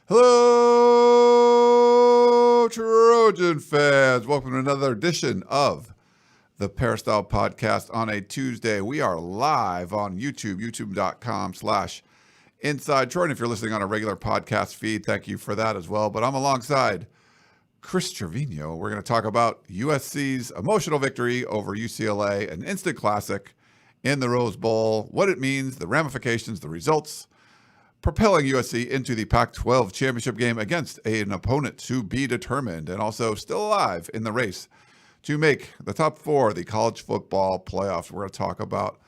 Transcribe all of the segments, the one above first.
Hello, Trojan fans. Welcome to another edition of the Peristyle Podcast on a Tuesday. We are live on YouTube, youtube.com/Inside Trojan. If you're listening on a regular podcast feed, thank you for that as well. But I'm alongside Chris Trevino. We're going to talk about USC's emotional victory over UCLA, an instant classic in the Rose Bowl, what it means, the ramifications, the results, propelling USC into the Pac-12 Championship Game against an opponent to be determined and also still alive in the race to make the top four of the college football playoffs. We're going to talk about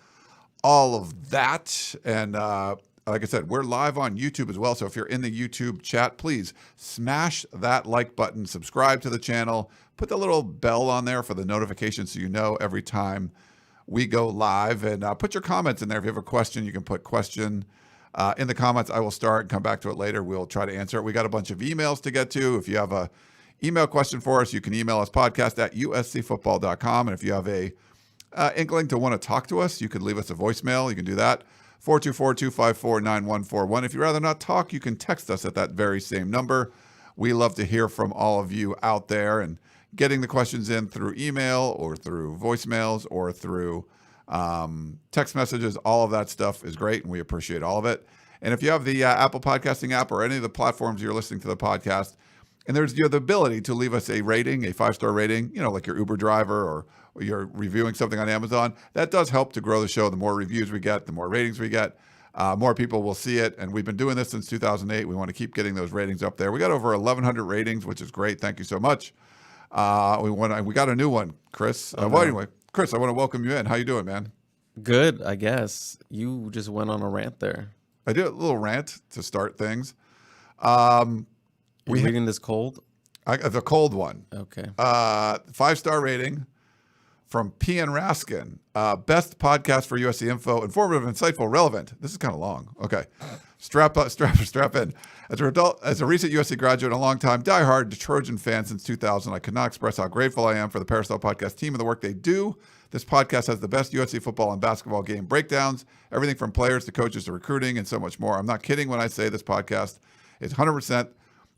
all of that. And like I said, we're live on YouTube as well. So if you're in the YouTube chat, please smash that like button, subscribe to the channel, put the little bell on there for the notifications so you know every time we go live. And put your comments in there. If you have a question, you can put question in the comments. I will start and come back to it later. We'll try to answer it. We got a bunch of emails to get to. If you have a email question for us, you can email us podcast@uscfootball.com. And if you have a inkling to want to talk to us, you can leave us a voicemail. You can do that. 424-254-9141. If you'd rather not talk, you can text us at that very same number. We love to hear from all of you out there, and getting the questions in through email or through voicemails or through text messages, all of that stuff is great, and we appreciate all of it. And if you have the Apple Podcasting app or any of the platforms you're listening to the podcast, and there's the ability to leave us a rating, a 5-star rating, like your Uber driver or you're reviewing something on Amazon, that does help to grow the show. The more reviews we get, the more ratings we get, more people will see it. And we've been doing this since 2008. We want to keep getting those ratings up there. We got over 1,100 ratings, which is great. Thank you so much. We got a new one, Chris. Well, anyway, Chris, I want to welcome you in. How you doing, man? Good, I guess. You just went on a rant there. I did a little rant to start things. You're reading this cold? The cold one. Okay. 5-star rating from P.N. Raskin. Best podcast for USC info. Informative, insightful, relevant. This is kind of long. Okay. Strap in. As a recent USC graduate and a long-time diehard Trojan fan since 2000, I could not express how grateful I am for the Peristyle Podcast team and the work they do. This podcast has the best USC football and basketball game breakdowns, everything from players to coaches to recruiting and so much more. I'm not kidding when I say this podcast is 100%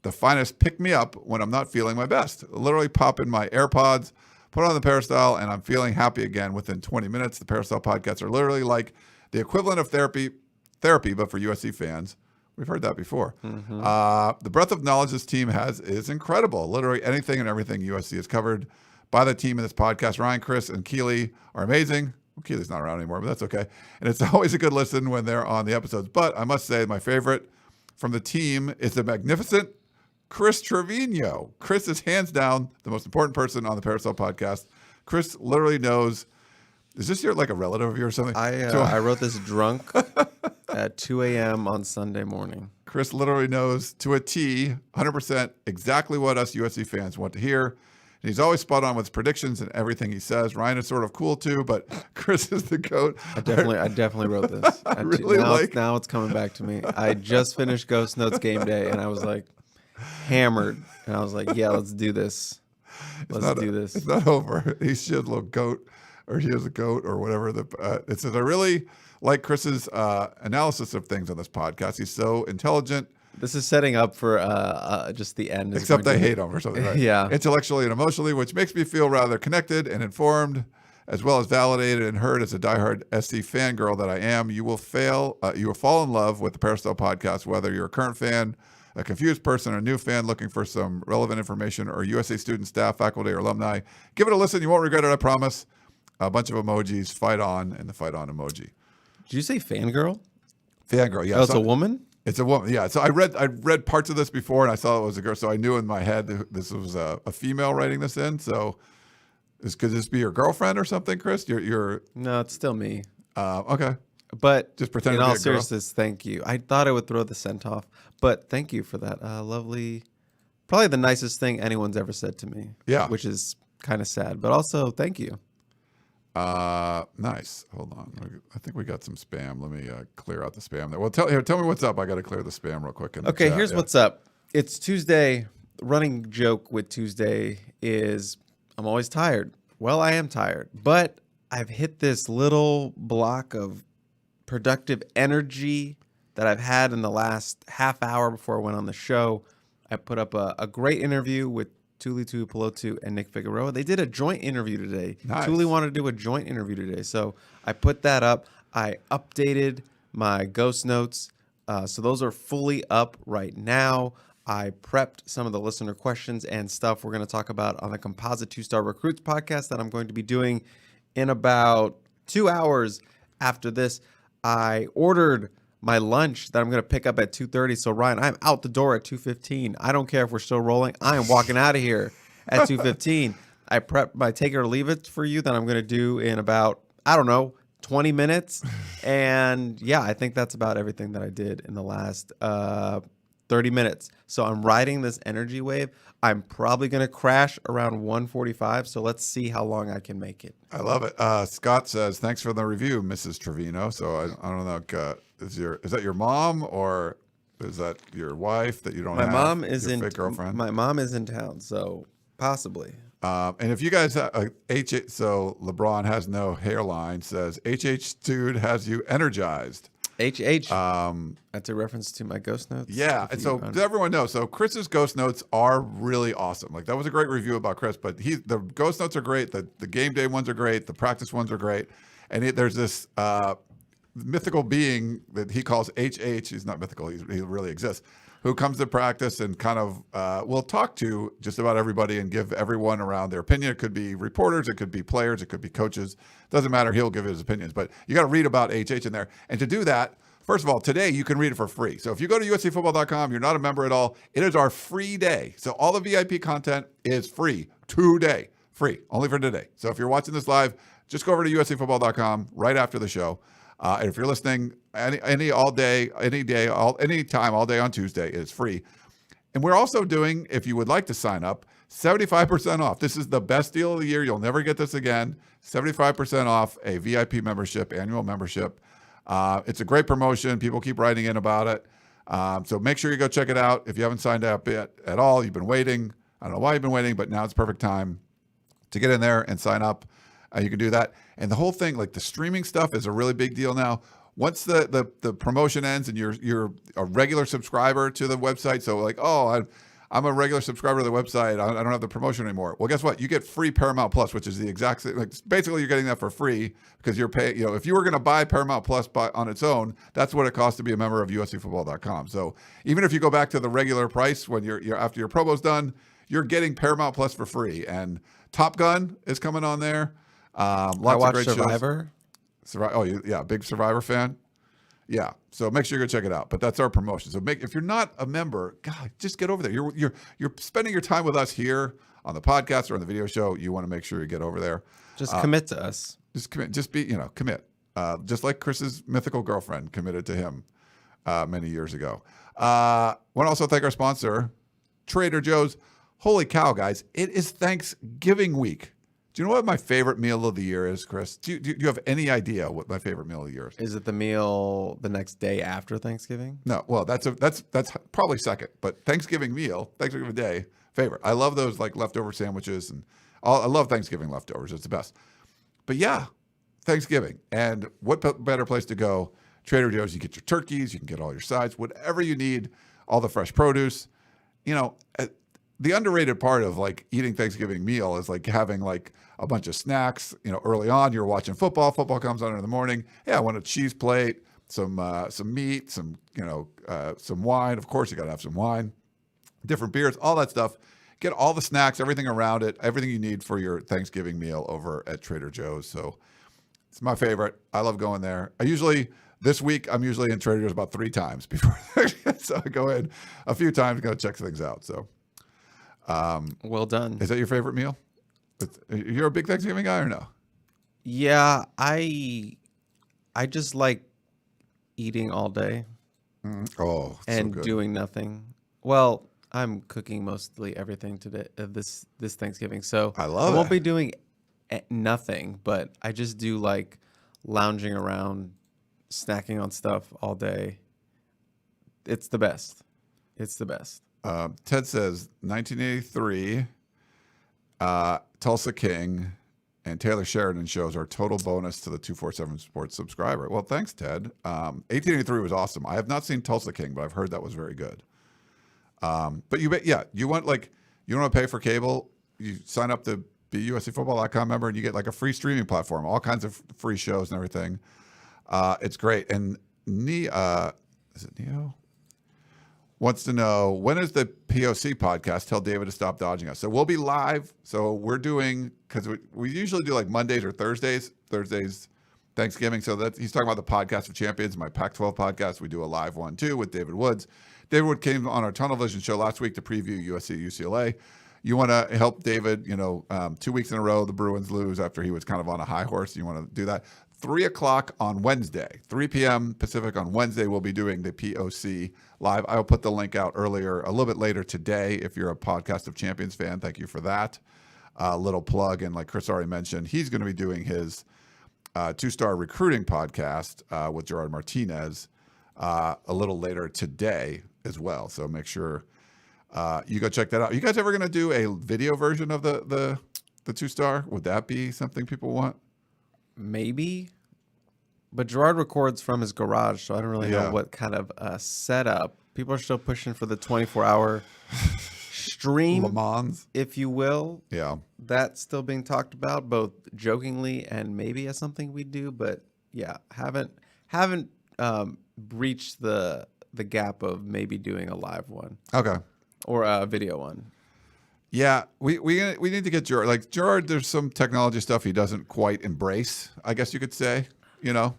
the finest pick-me-up when I'm not feeling my best. Literally pop in my AirPods, put on the Peristyle, and I'm feeling happy again within 20 minutes. The Peristyle podcasts are literally like the equivalent of therapy, but for USC fans. We've heard that before. Mm-hmm. The breadth of knowledge this team has is incredible. Literally anything and everything USC is covered by the team in this podcast. Ryan, Chris, and Keely are amazing. Well, Keely's not around anymore, but that's okay. And it's always a good listen when they're on the episodes. But I must say my favorite from the team is the magnificent Chris Trevino. Chris is hands down the most important person on the Peristyle Podcast. Chris literally knows. Is this like a relative of yours or something? I wrote this drunk at 2 a.m. on Sunday morning. Chris literally knows to a T, 100% exactly what us USC fans want to hear. And he's always spot on with his predictions and everything he says. Ryan is sort of cool too, but Chris is the GOAT. I definitely wrote this. Now it's coming back to me. I just finished Ghost Notes game day, and I was like hammered. And I was like, yeah, let's do this. Let's do this. It's not over. He's just a little goat, or he is a goat, or whatever. It says, I really like Chris's analysis of things on this podcast. He's so intelligent. This is setting up for just the end. Except I hate him or something, right? Yeah. Intellectually and emotionally, which makes me feel rather connected and informed, as well as validated and heard as a diehard SC fangirl that I am. You will fall in love with the Peristyle Podcast, whether you're a current fan, a confused person, or a new fan looking for some relevant information, or USA student, staff, faculty, or alumni. Give it a listen. You won't regret it, I promise. A bunch of emojis, fight on, and the fight on emoji. Did you say fangirl? Fangirl, yeah. Oh, it's a woman? It's a woman. Yeah. So I read parts of this before, and I saw it was a girl. So I knew in my head this was a female writing this in. So could this be your girlfriend or something, Chris? You're No, it's still me. Okay. But Just pretend in to be all a girl. seriousness, thank you. I thought it would throw the scent off, but thank you for that lovely, probably the nicest thing anyone's ever said to me. Yeah. Which is kind of sad, but also thank you. Nice. Hold on. I think we got some spam. Let me clear out the spam there. Well, tell me what's up. I got to clear the spam real quick. Okay, here's what's up. It's Tuesday. Running joke with Tuesday is I'm always tired. Well, I am tired, but I've hit this little block of productive energy that I've had in the last half hour before I went on the show. I put up a great interview with Tulitu Pelotu and Nick Figueroa. They did a joint interview today. Nice. Tuli wanted to do a joint interview today, so I put that up. I updated my ghost notes, so those are fully up right now. I prepped some of the listener questions and stuff we're going to talk about on the Composite 2-Star Recruits podcast that I'm going to be doing in about 2 hours after this. I ordered my lunch that I'm going to pick up at 2:30. So, Ryan, I'm out the door at 2:15. I don't care if we're still rolling. I am walking out of here at 2:15. I prepped my take it or leave it for you that I'm going to do in about, 20 minutes. And, yeah, I think that's about everything that I did in the last 30 minutes. So I'm riding this energy wave. I'm probably going to crash around 1:45. So let's see how long I can make it. I love it. Scott says, thanks for the review, Mrs. Trevino. So I don't know, is that your mom or is that your wife that you don't have? My mom is your fake girlfriend? My mom is in town, so possibly. And if you guys, so LeBron has no hairline, says, Dude has you energized. HH. That's a reference to my ghost notes. Yeah, and so everyone knows. So Chris's ghost notes are really awesome. Like that was a great review about Chris, but the ghost notes are great. The game day ones are great. The practice ones are great. And there's this mythical being that he calls HH. He's not mythical. He really exists. Who comes to practice and kind of will talk to just about everybody and give everyone around their opinion. It could be reporters, it could be players, it could be coaches. Doesn't matter. He'll give his opinions. But you got to read about HH in there. And to do that, first of all, today you can read it for free. So if you go to uscfootball.com, you're not a member at all, it is our free day. So all the VIP content is free today. Free, only for today. So if you're watching this live, just go over to uscfootball.com right after the show. And if you're listening any all day, any time, all day on Tuesday, it is free. And we're also doing, if you would like to sign up, 75% off. This is the best deal of the year. You'll never get this again. 75% off a VIP membership, annual membership. It's a great promotion. People keep writing in about it. So make sure you go check it out. If you haven't signed up yet at all, you've been waiting. I don't know why you've been waiting, but now it's perfect time to get in there and sign up. You can do that. And the whole thing, like the streaming stuff is a really big deal now. Once the promotion ends and you're a regular subscriber to the website, so like, I'm a regular subscriber to the website, I don't have the promotion anymore. Well, guess what? You get free Paramount Plus, which is the exact same. Like, basically, you're getting that for free because you're paying. If you were going to buy Paramount Plus on its own, that's what it costs to be a member of USCFootball.com. So even if you go back to the regular price when you're after your promo's done, you're getting Paramount Plus for free. And Top Gun is coming on there. Lots of great Survivor. Shows. Big Survivor fan. Yeah, so make sure you go check it out. But that's our promotion. So if you're not a member, God, just get over there. You're spending your time with us here on the podcast or on the video show. You want to make sure you get over there. Just commit to us. Just commit. Just commit. Just like Chris's mythical girlfriend committed to him many years ago. Want to also thank our sponsor, Trader Joe's. Holy cow, guys! It is Thanksgiving week. Do you know what my favorite meal of the year is, Chris? Do you have any idea what my favorite meal of the year is? Is it the meal the next day after Thanksgiving? No. Well, that's probably second, but Thanksgiving Day, favorite. I love those like leftover sandwiches and I love Thanksgiving leftovers. It's the best. But yeah, Thanksgiving. And what better place to go? Trader Joe's. You get your turkeys, you can get all your sides, whatever you need, all the fresh produce. The underrated part of like eating Thanksgiving meal is like having like a bunch of snacks. Early on you're watching football. Football comes on in the morning. Yeah, I want a cheese plate, some meat, some wine. Of course, you got to have some wine, different beers, all that stuff. Get all the snacks, everything around it, everything you need for your Thanksgiving meal over at Trader Joe's. So it's my favorite. I love going there. I usually This week, I'm usually in Trader Joe's about 3 times before. So I go in a few times, got to check things out. So, Well done. is that your favorite meal? You're a big Thanksgiving guy or no? Yeah, I just like eating all day Oh, and so good. doing nothing. Well, I'm cooking mostly everything today this Thanksgiving, so I love I won't it. be doing nothing, but I just do like lounging around, snacking on stuff all day. It's the best. It's the best. Ted says 1983, Tulsa King, and Taylor Sheridan shows are total bonus to the 247 Sports subscriber. Well, thanks, Ted. 1883 was awesome. I have not seen Tulsa King, but I've heard that was very good. But you want you don't want to pay for cable. You sign up to be USCFootball.com member, and you get like a free streaming platform, all kinds of free shows and everything. It's great. And is it Neo? Wants to know, when is the POC podcast? Tell David to stop dodging us. So we'll be live. So we're doing, because we usually do like Mondays or Thursdays Thanksgiving. So he's talking about the Podcast of Champions, my Pac-12 podcast. We do a live one too with David Woods. David Wood came on our Tunnel Vision show last week to preview USC UCLA. You want to help David, 2 weeks in a row, the Bruins lose after he was kind of on a high horse. You want to do that. 3 o'clock on Wednesday, 3 p.m. Pacific on Wednesday, we'll be doing the POC live. I'll put the link out a little bit later today. If you're a Podcast of Champions fan, thank you for that. Little plug. And like Chris already mentioned, he's going to be doing his 2-star recruiting podcast with Gerard Martinez a little later today as well. So make sure you go check that out. Are you guys ever going to do a video version of the 2-star? Would that be something people want? Maybe, but Gerard records from his garage, so I don't really know what kind of setup. People are still pushing for the 24-hour stream, Le Mans, if you will. Yeah, That's still being talked about, both jokingly and maybe as something we do. But yeah, haven't breached the gap of maybe doing a live one. Okay. Or a video one. Yeah, we need to get Gerard. Like Gerard, there's some technology stuff he doesn't quite embrace, I guess you could say. So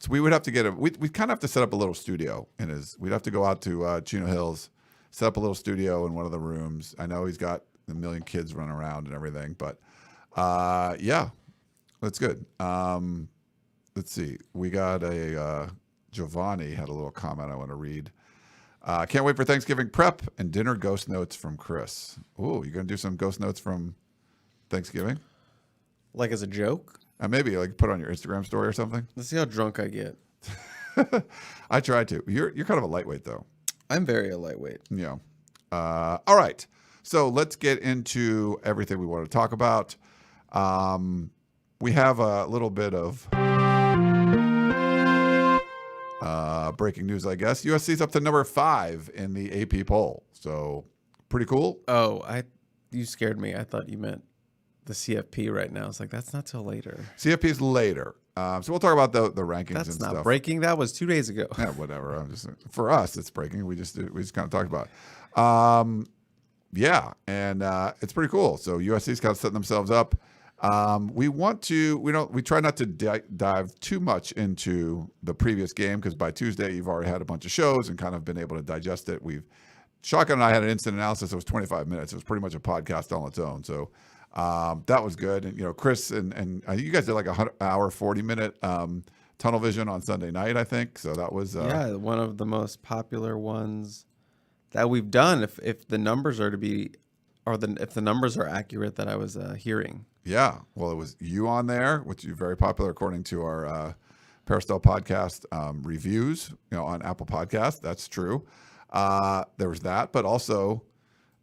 we would have to get him. We kind of have to set up a little studio in his. We'd have to go out to Chino Hills, set up a little studio in one of the rooms. I know he's got a million kids running around and everything, but yeah, that's good. Let's see. We got a Giovanni had a little comment I want to read. Can't wait for Thanksgiving prep and dinner ghost notes from Chris. Ooh, you going to do some ghost notes from Thanksgiving? Like as a joke? Maybe like put on your Instagram story or something. Let's see how drunk I get. I try to. You're kind of a lightweight though. I'm very a lightweight. Yeah. All right. So let's get into everything we want to talk about. We have a little bit of breaking news, I guess. USC's up to number 5 in the AP poll. So pretty cool. Oh, you scared me. I thought you meant the CFP right now. It's like, that's not till later. CFP's later. So we'll talk about the rankings That's and not stuff. breaking. That was 2 days ago. Yeah, whatever. For us, it's breaking. We just kind of talked about it. Yeah, and it's pretty cool. So USC's kind of setting themselves up. We try not to dive too much into the previous game because by Tuesday you've already had a bunch of shows and kind of been able to digest it. Shotgun and I had an instant analysis. It was 25 minutes. It was pretty much a podcast on its own. So that was good. And Chris and you guys did like a 40-minute tunnel vision on Sunday night, I think. So that was one of the most popular ones that we've done. If the numbers are if the numbers are accurate that I was hearing. Yeah, well, it was you on there, which is very popular according to our Peristyle Podcast reviews, on Apple Podcast. That's true. There was that, but also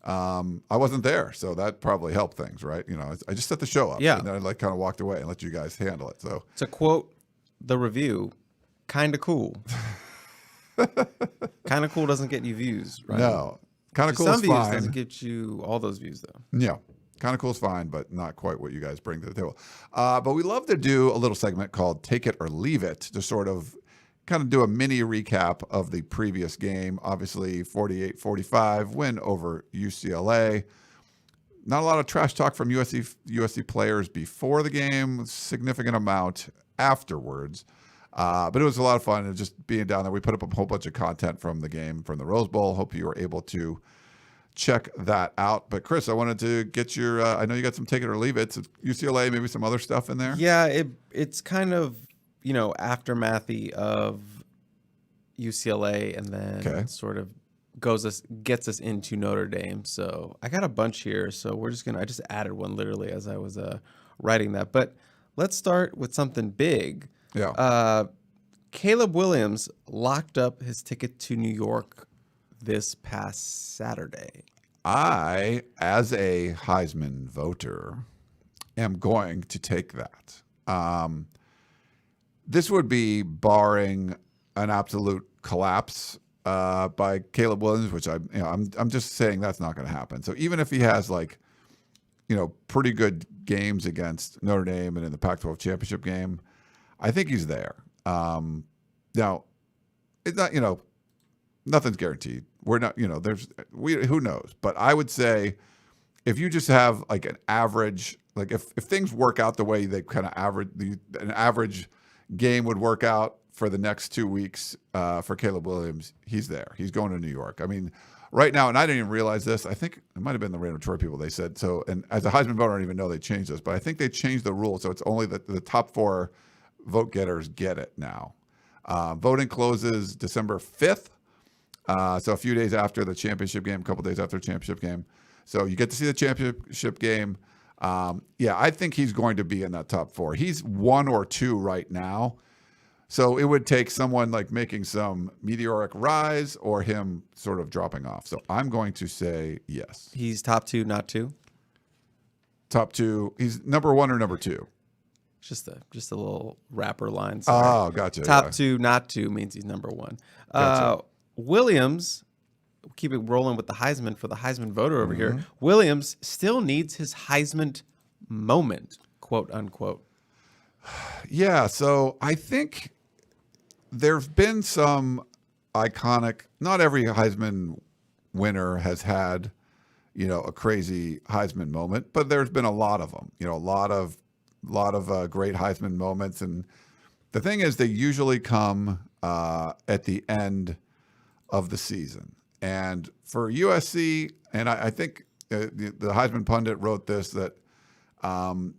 I wasn't there, so that probably helped things, right? I just set the show up, and then I kind of walked away and let you guys handle it. So to quote the review, kind of cool. Kind of cool doesn't get you views, right? No, kind of cool is some views fine. Doesn't get you all those views though. Yeah. Kind of cool is fine, but not quite what you guys bring to the table. But we love to do a little segment called Take It or Leave It to sort of kind of do a mini recap of the previous game. Obviously, 48-45 win over UCLA. Not a lot of trash talk from USC players before the game, significant amount afterwards. But it was a lot of fun, and just being down there. We put up a whole bunch of content from the game, from the Rose Bowl. Hope you were able to check that out. But Chris, I wanted to get your. I know you got some take it or leave it. So UCLA, maybe some other stuff in there. Yeah, it's kind of aftermathy of UCLA, and then sort of gets us into Notre Dame. So I got a bunch here. So I just added one literally as I was writing that. But let's start with something big. Yeah. Caleb Williams locked up his ticket to New York this past Saturday. I, as a Heisman voter, am going to take that. This would be barring an absolute collapse by Caleb Williams, which I'm just saying that's not going to happen. So even if he has pretty good games against Notre Dame and in the Pac-12 Championship Game, I think he's there. Now, it's not, nothing's guaranteed. We're not, who knows? But I would say if you just have like an average, like if things work out the way they kind of an average game would work out for the next 2 weeks for Caleb Williams, he's there. He's going to New York. I mean, right now, and I didn't even realize this. I think it might have been the Random Troy people. They said so. And as a Heisman voter, I don't even know they changed this, but I think they changed the rule. So it's only the top 4 vote getters get it now. Voting closes December 5th. So a few days after the championship game, a couple days after the championship game. So you get to see the championship game. I think he's going to be in that top 4. He's 1 or 2 right now. So it would take someone like making some meteoric rise or him sort of dropping off. So I'm going to say yes. He's top 2, not 2? Top 2. He's number 1 or number 2? Just a little rapper line. Oh, gotcha. Top 2, not 2 means he's number 1. Gotcha. Williams, keep it rolling with the Heisman for the Heisman voter over here. Williams still needs his Heisman moment, quote unquote. Yeah, so I think there's been some iconic, not every Heisman winner has had, a crazy Heisman moment, but there's been a lot of them, a lot of great Heisman moments. And the thing is, they usually come at the end of the season. And for USC, and I think the Heisman pundit wrote this, that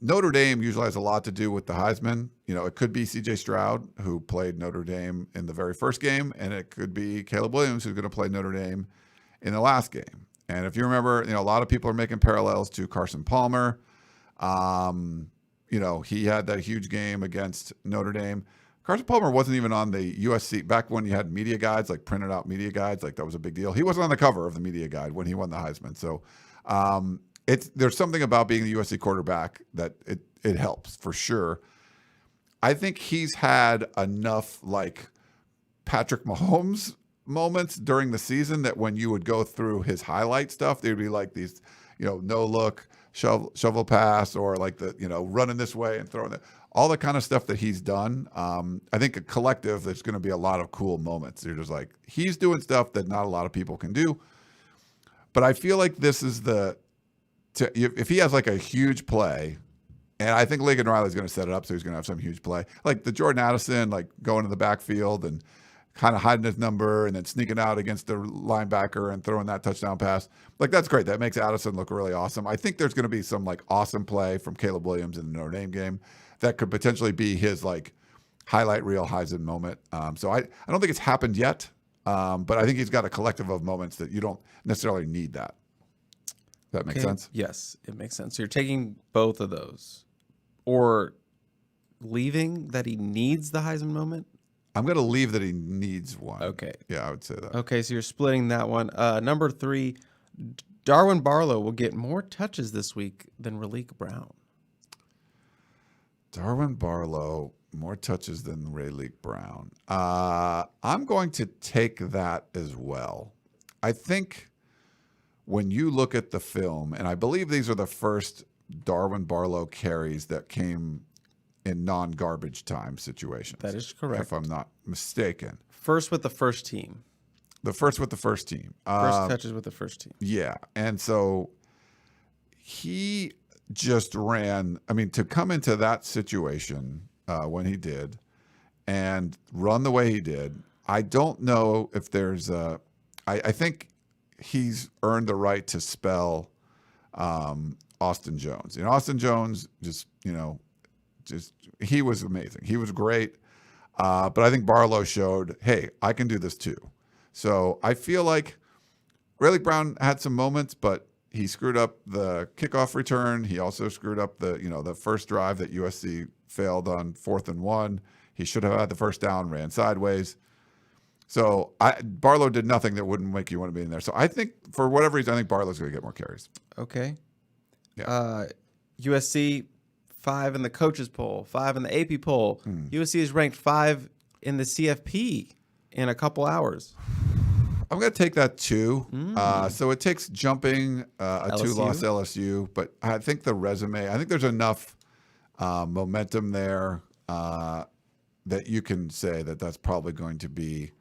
Notre Dame usually has a lot to do with the Heisman. It could be C.J. Stroud, who played Notre Dame in the very first game, and it could be Caleb Williams, who's going to play Notre Dame in the last game. And if you remember, a lot of people are making parallels to Carson Palmer. He had that huge game against Notre Dame. Carson Palmer wasn't even on the USC back when you had media guides, like printed out media guides, like that was a big deal. He wasn't on the cover of the media guide when he won the Heisman. So there's something about being the USC quarterback that it helps for sure. I think he's had enough like Patrick Mahomes moments during the season that when you would go through his highlight stuff, there'd be like these, no look, shovel pass, or like the, running this way and throwing that. All the kind of stuff that he's done. I think a collective, there's going to be a lot of cool moments. You're just like, he's doing stuff that not a lot of people can do. But I feel like this is if he has like a huge play, and I think Lincoln Riley's going to set it up so he's going to have some huge play. Like the Jordan Addison, like going to the backfield and kind of hiding his number and then sneaking out against the linebacker and throwing that touchdown pass. Like, that's great. That makes Addison look really awesome. I think there's going to be some like awesome play from Caleb Williams in the Notre Dame game that could potentially be his like highlight reel Heisman moment. So I don't think it's happened yet, but I think he's got a collective of moments that you don't necessarily need that. Does that make sense? Yes, it makes sense. So you're taking both of those, or leaving that he needs the Heisman moment? I'm going to leave that he needs one. Okay. Yeah, I would say that. Okay, so you're splitting that one. Number 3, Darwin Barlow will get more touches this week than Raleek Brown. Darwin Barlow, more touches than Raleek Brown. I'm going to take that as well. I think when you look at the film, and I believe these are the first Darwin Barlow carries that came in non-garbage time situations. That is correct. If I'm not mistaken. First with the first team. First with the first team. First touches with the first team. Yeah. And so he just ran, to come into that situation when he did, and run the way he did, I don't know if there's I think he's earned the right to spell Austin Jones. Austin Jones just he was amazing. He was great. But I think Barlow showed, hey, I can do this too. So I feel like Rayleigh Brown had some moments, but he screwed up the kickoff return. He also screwed up the first drive that USC failed on 4th and 1. He should have had the first down, ran sideways. So Barlow did nothing that wouldn't make you want to be in there. So I think for whatever reason, I think Barlow's going to get more carries. Okay. Yeah. USC 5 in the coaches poll, 5 in the AP poll. USC is ranked 5 in the CFP in a couple hours. I'm going to take that too. So it takes jumping a 2-loss LSU, but I think the resume, I think there's enough momentum there that you can say that that's probably going to be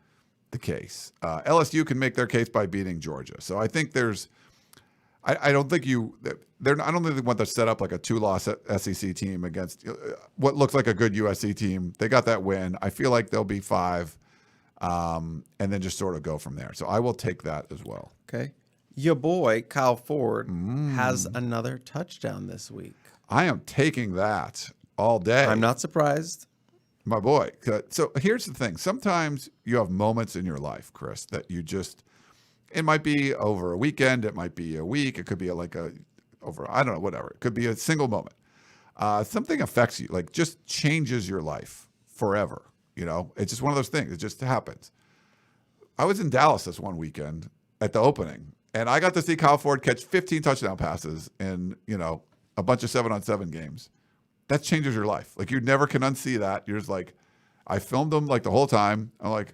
the case. LSU can make their case by beating Georgia. So I think I don't think I don't think they want to set up like a 2-loss SEC team against what looks like a good USC team. They got that win. I feel like they'll be 5. And then just sort of go from there. So I will take that as well. Okay. Your boy, Kyle Ford, has another touchdown this week. I am taking that all day. I'm not surprised. My boy. So here's the thing. Sometimes you have moments in your life, Chris, that it might be over a weekend. It might be a week. It could be I don't know, whatever. It could be a single moment. Something affects you, like just changes your life forever. It's just one of those things. It just happens. I was in Dallas this one weekend at the opening, and I got to see Kyle Ford catch 15 touchdown passes in, a bunch of 7-on-7 games. That changes your life. Like, you never can unsee that. You're just like, I filmed him like the whole time. I'm like,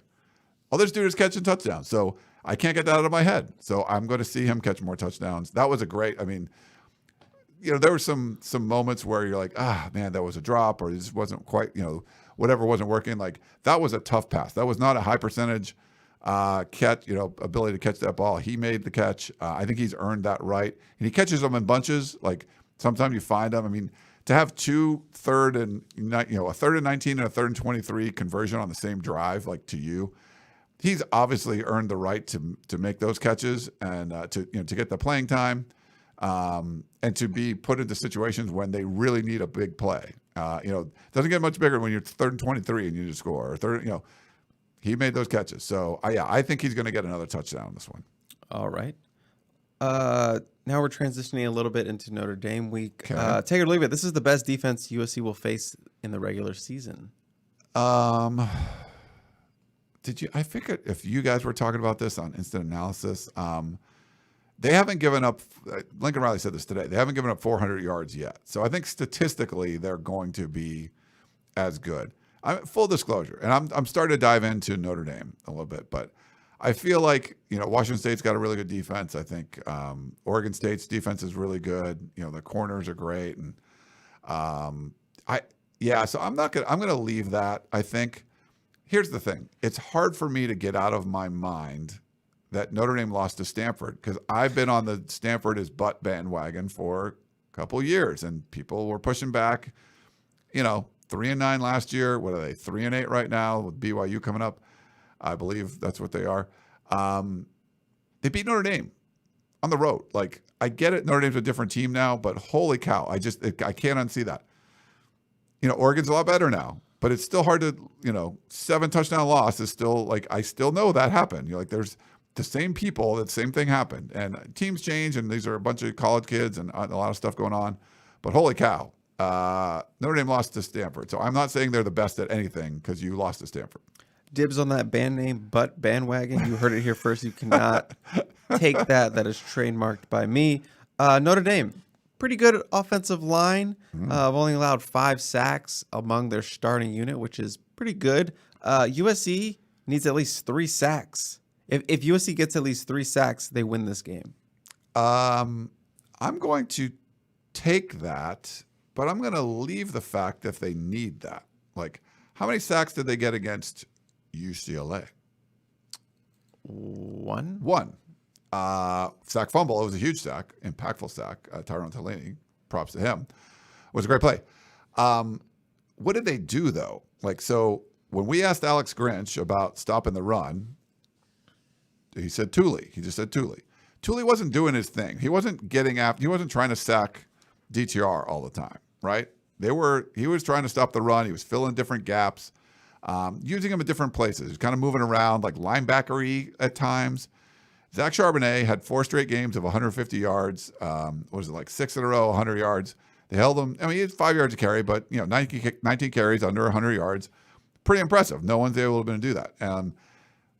oh, this dude is catching touchdowns. So I can't get that out of my head. So I'm going to see him catch more touchdowns. That was there were some moments where you're like, man, that was a drop, or this wasn't quite, whatever wasn't working. Like, that was a tough pass. That was not a high percentage catch, ability to catch that ball. He made the catch. I think he's earned that right. And he catches them in bunches. Like, sometimes you find them. To have 2 3rd and, a 3rd and 19 and a 3rd and 23 conversion on the same drive, like to you, he's obviously earned the right to make those catches and to get the playing time and to be put into situations when they really need a big play. It doesn't get much bigger when you're 3rd and 23 and you just score. Or third, he made those catches. So I think he's going to get another touchdown on this one. All right. Now we're transitioning a little bit into Notre Dame week. Okay. Take it or leave it. This is the best defense USC will face in the regular season. I figured if you guys were talking about this on Instant Analysis, they haven't given up. Lincoln Riley said this today. They haven't given up 400 yards yet. So I think statistically they're going to be as good. Full disclosure, and I'm starting to dive into Notre Dame a little bit, but I feel like Washington State's got a really good defense. I think Oregon State's defense is really good. The corners are great, and so I'm going to leave that. I think here's the thing. It's hard for me to get out of my mind that Notre Dame lost to Stanford, because I've been on the Stanford is butt bandwagon for a couple of years, and people were pushing back. 3-9 last year. What are they? 3-8 right now with BYU coming up. I believe that's what they are. They beat Notre Dame on the road. Like, I get it. Notre Dame's a different team now, but holy cow, I can't unsee that. Oregon's a lot better now, but it's still hard to, 7 touchdown loss is still like, I still know that happened. There's the same people, the same thing happened, and teams change, and these are a bunch of college kids and a lot of stuff going on, but holy cow, Notre Dame lost to Stanford. So I'm not saying they're the best at anything because you lost to Stanford. Dibs on that band name, butt bandwagon. You heard it here first. You cannot take that. That is trademarked by me. Notre Dame, pretty good offensive line. I've only allowed 5 sacks among their starting unit, which is pretty good. USC needs at least 3 sacks. If USC gets at least 3 sacks, they win this game. I'm going to take that, but I'm going to leave the fact that they need that. Like, how many sacks did they get against UCLA? 1. Sack fumble. It was a huge sack, impactful sack. Tyrone Taleni, props to him. It was a great play. What did they do though? Like, so when we asked Alex Grinch about stopping the run, he said Thule. He just said Thule. Thule wasn't doing his thing. He wasn't getting after. He wasn't trying to sack DTR all the time, right? He was trying to stop the run. He was filling different gaps, using them at different places. He was kind of moving around like linebacker-y at times. Zach Charbonnet had 4 straight games of 150 yards. What was it, like 6 in a row, 100 yards? They held him. I mean, he had 5 yards a carry, but 19 carries under 100 yards. Pretty impressive. No one's able to do that.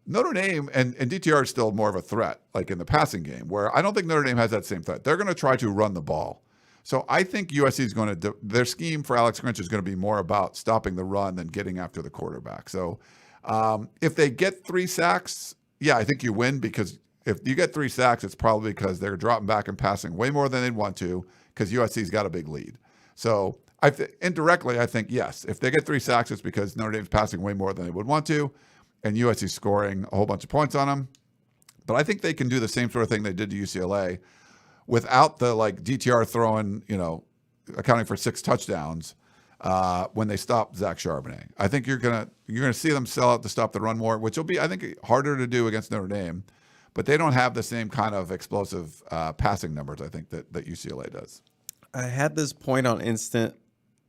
Notre Dame and DTR is still more of a threat, like in the passing game, where I don't think Notre Dame has that same threat. They're going to try to run the ball. So I think USC is going to their scheme for Alex Grinch is going to be more about stopping the run than getting after the quarterback. So if they get 3 sacks, yeah, I think you win, because if you get 3 sacks, it's probably because they're dropping back and passing way more than they'd want to, because USC's got a big lead. So indirectly, I think, yes, if they get 3 sacks, it's because Notre Dame's passing way more than they would want to, and USC's scoring a whole bunch of points on them. But I think they can do the same sort of thing they did to UCLA without the DTR throwing, accounting for 6 touchdowns when they stop Zach Charbonnet. I think you're gonna see them sell out to stop the run more, which will be, I think, harder to do against Notre Dame. But they don't have the same kind of explosive passing numbers, I think, that UCLA does. I had this point on Instant,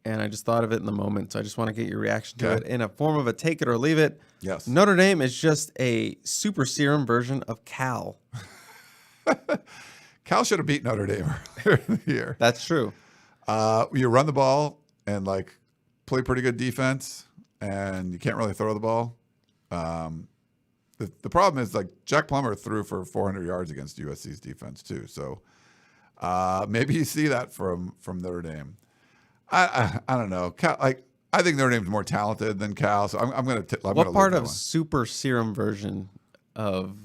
and I just thought of it in the moment, so I just want to get your reaction to it in a form of a take it or leave it. Yes. Notre Dame is just a super serum version of Cal. Cal should have beat Notre Dame earlier in the year. That's true. You run the ball and play pretty good defense, and you can't really throw the ball. The problem is Jack Plummer threw for 400 yards against USC's defense too. So maybe you see that from Notre Dame. I don't know. Cal, I think Notre Dame's more talented than Cal. So I'm going to. What part of super serum version of?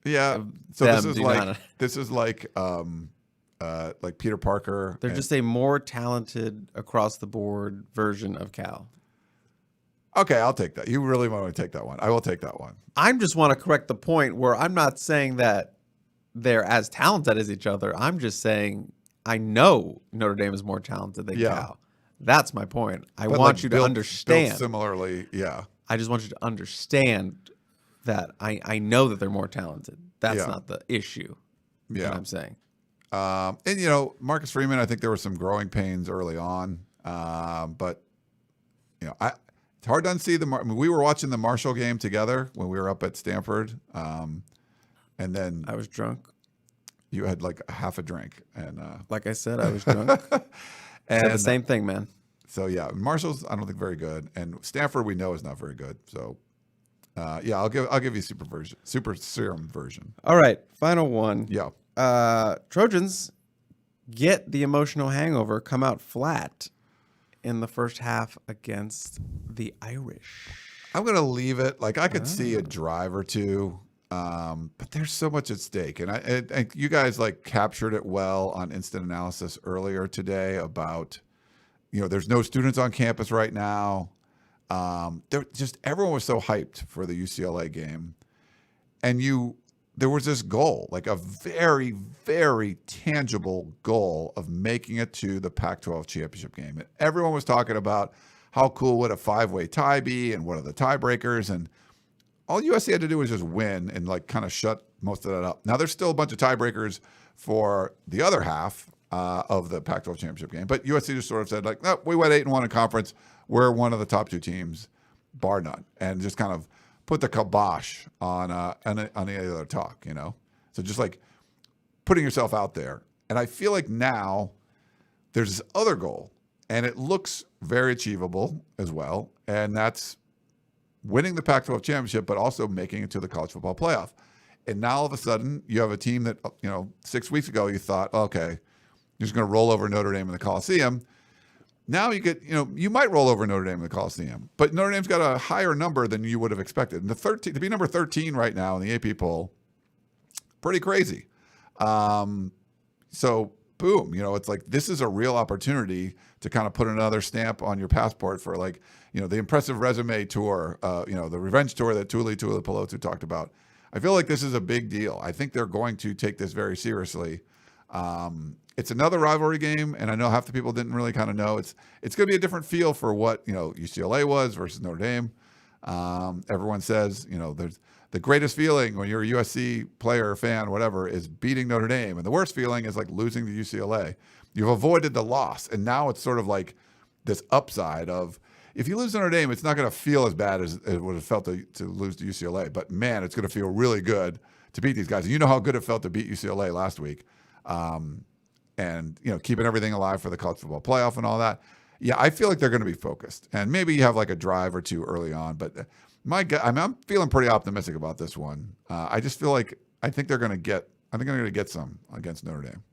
Yeah. So this is like Peter Parker. They're just a more talented across the board version of Cal. Okay, I'll take that. You really want to take that one. I will take that one. I just want to correct the point where I'm not saying that they're as talented as each other. I'm just saying I know Notre Dame is more talented than Cal. That's my point. I want you to understand. Built similarly, yeah. I just want you to understand that I know that they're more talented. That's not the issue. Yeah, that I'm saying. And Marcus Freeman, I think there were some growing pains early on, but it's hard to unsee we were watching the Marshall game together when we were up at Stanford, and then I was drunk. You had half a drink, and like I said, I was drunk. And the same thing, man. So yeah, Marshall's I don't think very good, and Stanford we know is not very good. So I'll give you super serum version. All right, final one. Yeah. Trojans get the emotional hangover, come out flat in the first half against the Irish. I'm going to leave it. I could see a drive or two, but there's so much at stake. And you guys captured it well on Instant Analysis earlier today about, there's no students on campus right now. Everyone was so hyped for the UCLA game. And there was this goal, a very, very tangible goal of making it to the Pac-12 Championship Game. And everyone was talking about how cool would a 5-way tie be and what are the tiebreakers. And all USC had to do was just win and kind of shut most of that up. Now, there's still a bunch of tiebreakers for the other half of the Pac-12 Championship Game. But USC just sort of said, no, we went 8-1 in conference. We're one of the top 2 teams, bar none. And just kind of put the kibosh on any other talk, So just putting yourself out there. And I feel like now there's this other goal, and it looks very achievable as well. And that's winning the Pac-12 championship, but also making it to the college football playoff. And now all of a sudden you have a team that, 6 weeks ago you thought, okay, you're just going to roll over Notre Dame in the Coliseum. Now you get, you might roll over Notre Dame in the Coliseum, but Notre Dame's got a higher number than you would have expected. And to be number 13 right now in the AP poll, pretty crazy. So boom, it's this is a real opportunity to kind of put another stamp on your passport for the impressive resume tour, the revenge tour that Tuli Pelotu talked about. I feel like this is a big deal. I think they're going to take this very seriously. It's another rivalry game, and I know half the people didn't really kind of know. It's going to be a different feel for what UCLA was versus Notre Dame. Everyone says there's the greatest feeling when you're a USC player, fan, whatever, is beating Notre Dame, and the worst feeling is like losing to UCLA. You've avoided the loss, and now it's sort of like this upside of if you lose to Notre Dame, it's not going to feel as bad as it would have felt to lose to UCLA. But man, it's going to feel really good to beat these guys. And you know how good it felt to beat UCLA last week. And keeping everything alive for the college football playoff and all that. Yeah, I feel like they're going to be focused, and maybe you have like a drive or two early on. But I'm feeling pretty optimistic about this one. I just feel like I think they're going to get some against Notre Dame.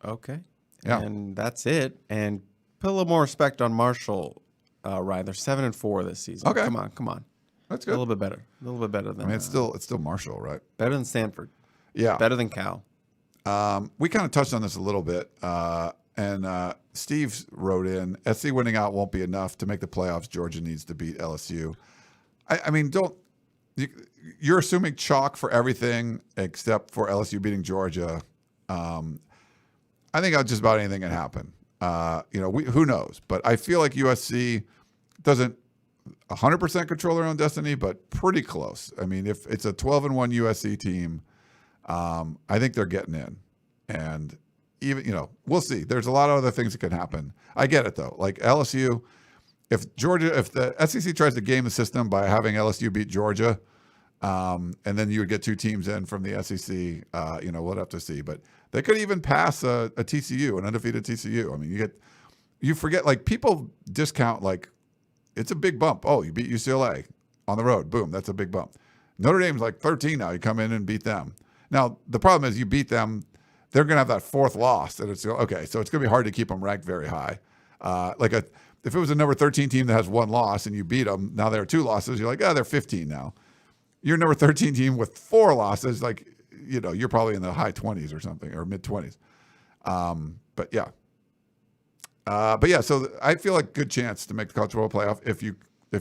Okay, yeah, and that's it. And put a little more respect on Marshall, Ryan. They're 7-4 this season. Okay, come on. That's good. A little bit better. Than. It's still Marshall, right? Better than Stanford. Yeah. Better than Cal. We kind of touched on this a little bit, and Steve wrote in, SC winning out won't be enough to make the playoffs. Georgia needs to beat LSU. I mean, you're assuming chalk for everything except for LSU beating Georgia. I think just about anything can happen. Who knows? But I feel like USC doesn't 100% control their own destiny, but pretty close. I mean, if it's a 12-1 USC team, I think they're getting in, and even we'll see. There's a lot of other things that can happen. I get it though. Like LSU, if the SEC tries to game the system by having LSU beat Georgia, and then you would get two teams in from the SEC, we'll have to see. But they could even pass a TCU, an undefeated TCU. I mean, you forget, like, people discount, like, it's a big bump. Oh, you beat UCLA on the road. Boom, that's a big bump. Notre Dame's like 13 now. You come in and beat them. Now, the problem is you beat them, they're going to have that fourth loss. And it's okay, so it's going to be hard to keep them ranked very high. If it was a number 13 team that has one loss and you beat them, now there are two losses, you're like, they're 15 now. Your number 13 team with four losses, like, you're probably in the high 20s or something, or mid 20s. But yeah, so I feel like good chance to make the college football playoff if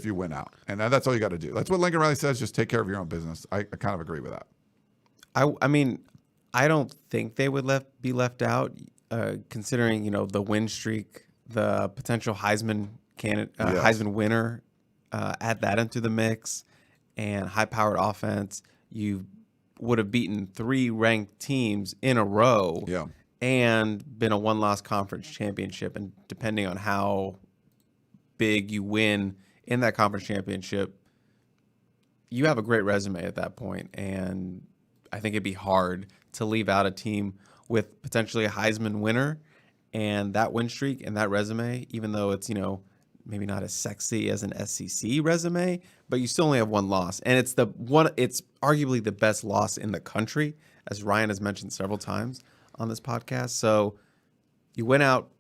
you win out. And that's all you got to do. That's what Lincoln Riley says, just take care of your own business. I kind of agree with that. I mean, I don't think they would be left out, considering the win streak, the potential Heisman Heisman winner. Add that into the mix, and high-powered offense. You would have beaten 3 ranked teams in a row, and been a one-loss conference championship. And depending on how big you win in that conference championship, you have a great resume at that point, and I think it'd be hard to leave out a team with potentially a Heisman winner and that win streak and that resume, even though it's, maybe not as sexy as an SEC resume, but you still only have one loss. And it's arguably the best loss in the country, as Ryan has mentioned several times on this podcast. So you went out,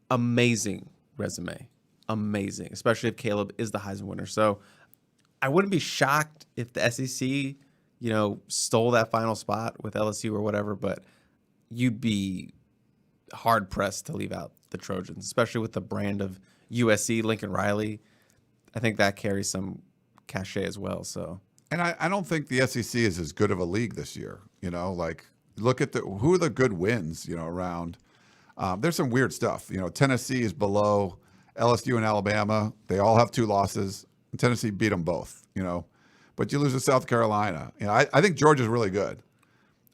amazing resume, amazing, especially if Caleb is the Heisman winner. So I wouldn't be shocked if the SEC stole that final spot with LSU or whatever, but you'd be hard pressed to leave out the Trojans, especially with the brand of USC, Lincoln Riley. I think that carries some cachet as well. So, and I don't think the SEC is as good of a league this year. Like, look at who are the good wins, around. There's some weird stuff. Tennessee is below LSU and Alabama. They all have 2 losses. And Tennessee beat them both, But you lose to South Carolina. I think Georgia's really good.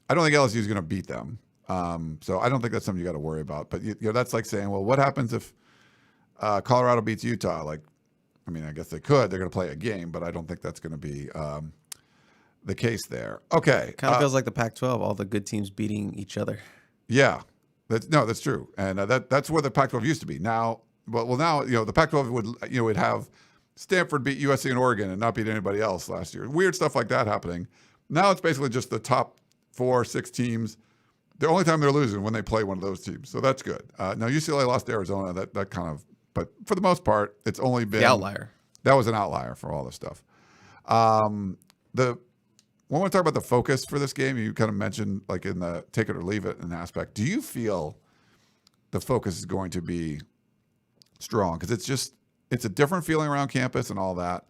I don't think LSU is going to beat them. So I don't think that's something you got to worry about. But that's like saying, well, what happens if Colorado beats Utah? Like, I mean, I guess they could. They're going to play a game, but I don't think that's going to be the case there. Okay, kind of feels like the Pac-12, all the good teams beating each other. Yeah, that's true, and that's where the Pac-12 used to be. Now, now the Pac-12 would have Stanford beat USC and Oregon and not beat anybody else last year. Weird stuff like that happening. Now it's basically just the top 4 or 6 teams. The only time they're losing when they play one of those teams. So that's good. Now UCLA lost to Arizona. That kind of, but for the most part, it's only been the outlier. That was an outlier for all this stuff. When we talk about the focus for this game, you kind of mentioned, like, in the take it or leave it an aspect. Do you feel the focus is going to be strong? Because it's a different feeling around campus and all that.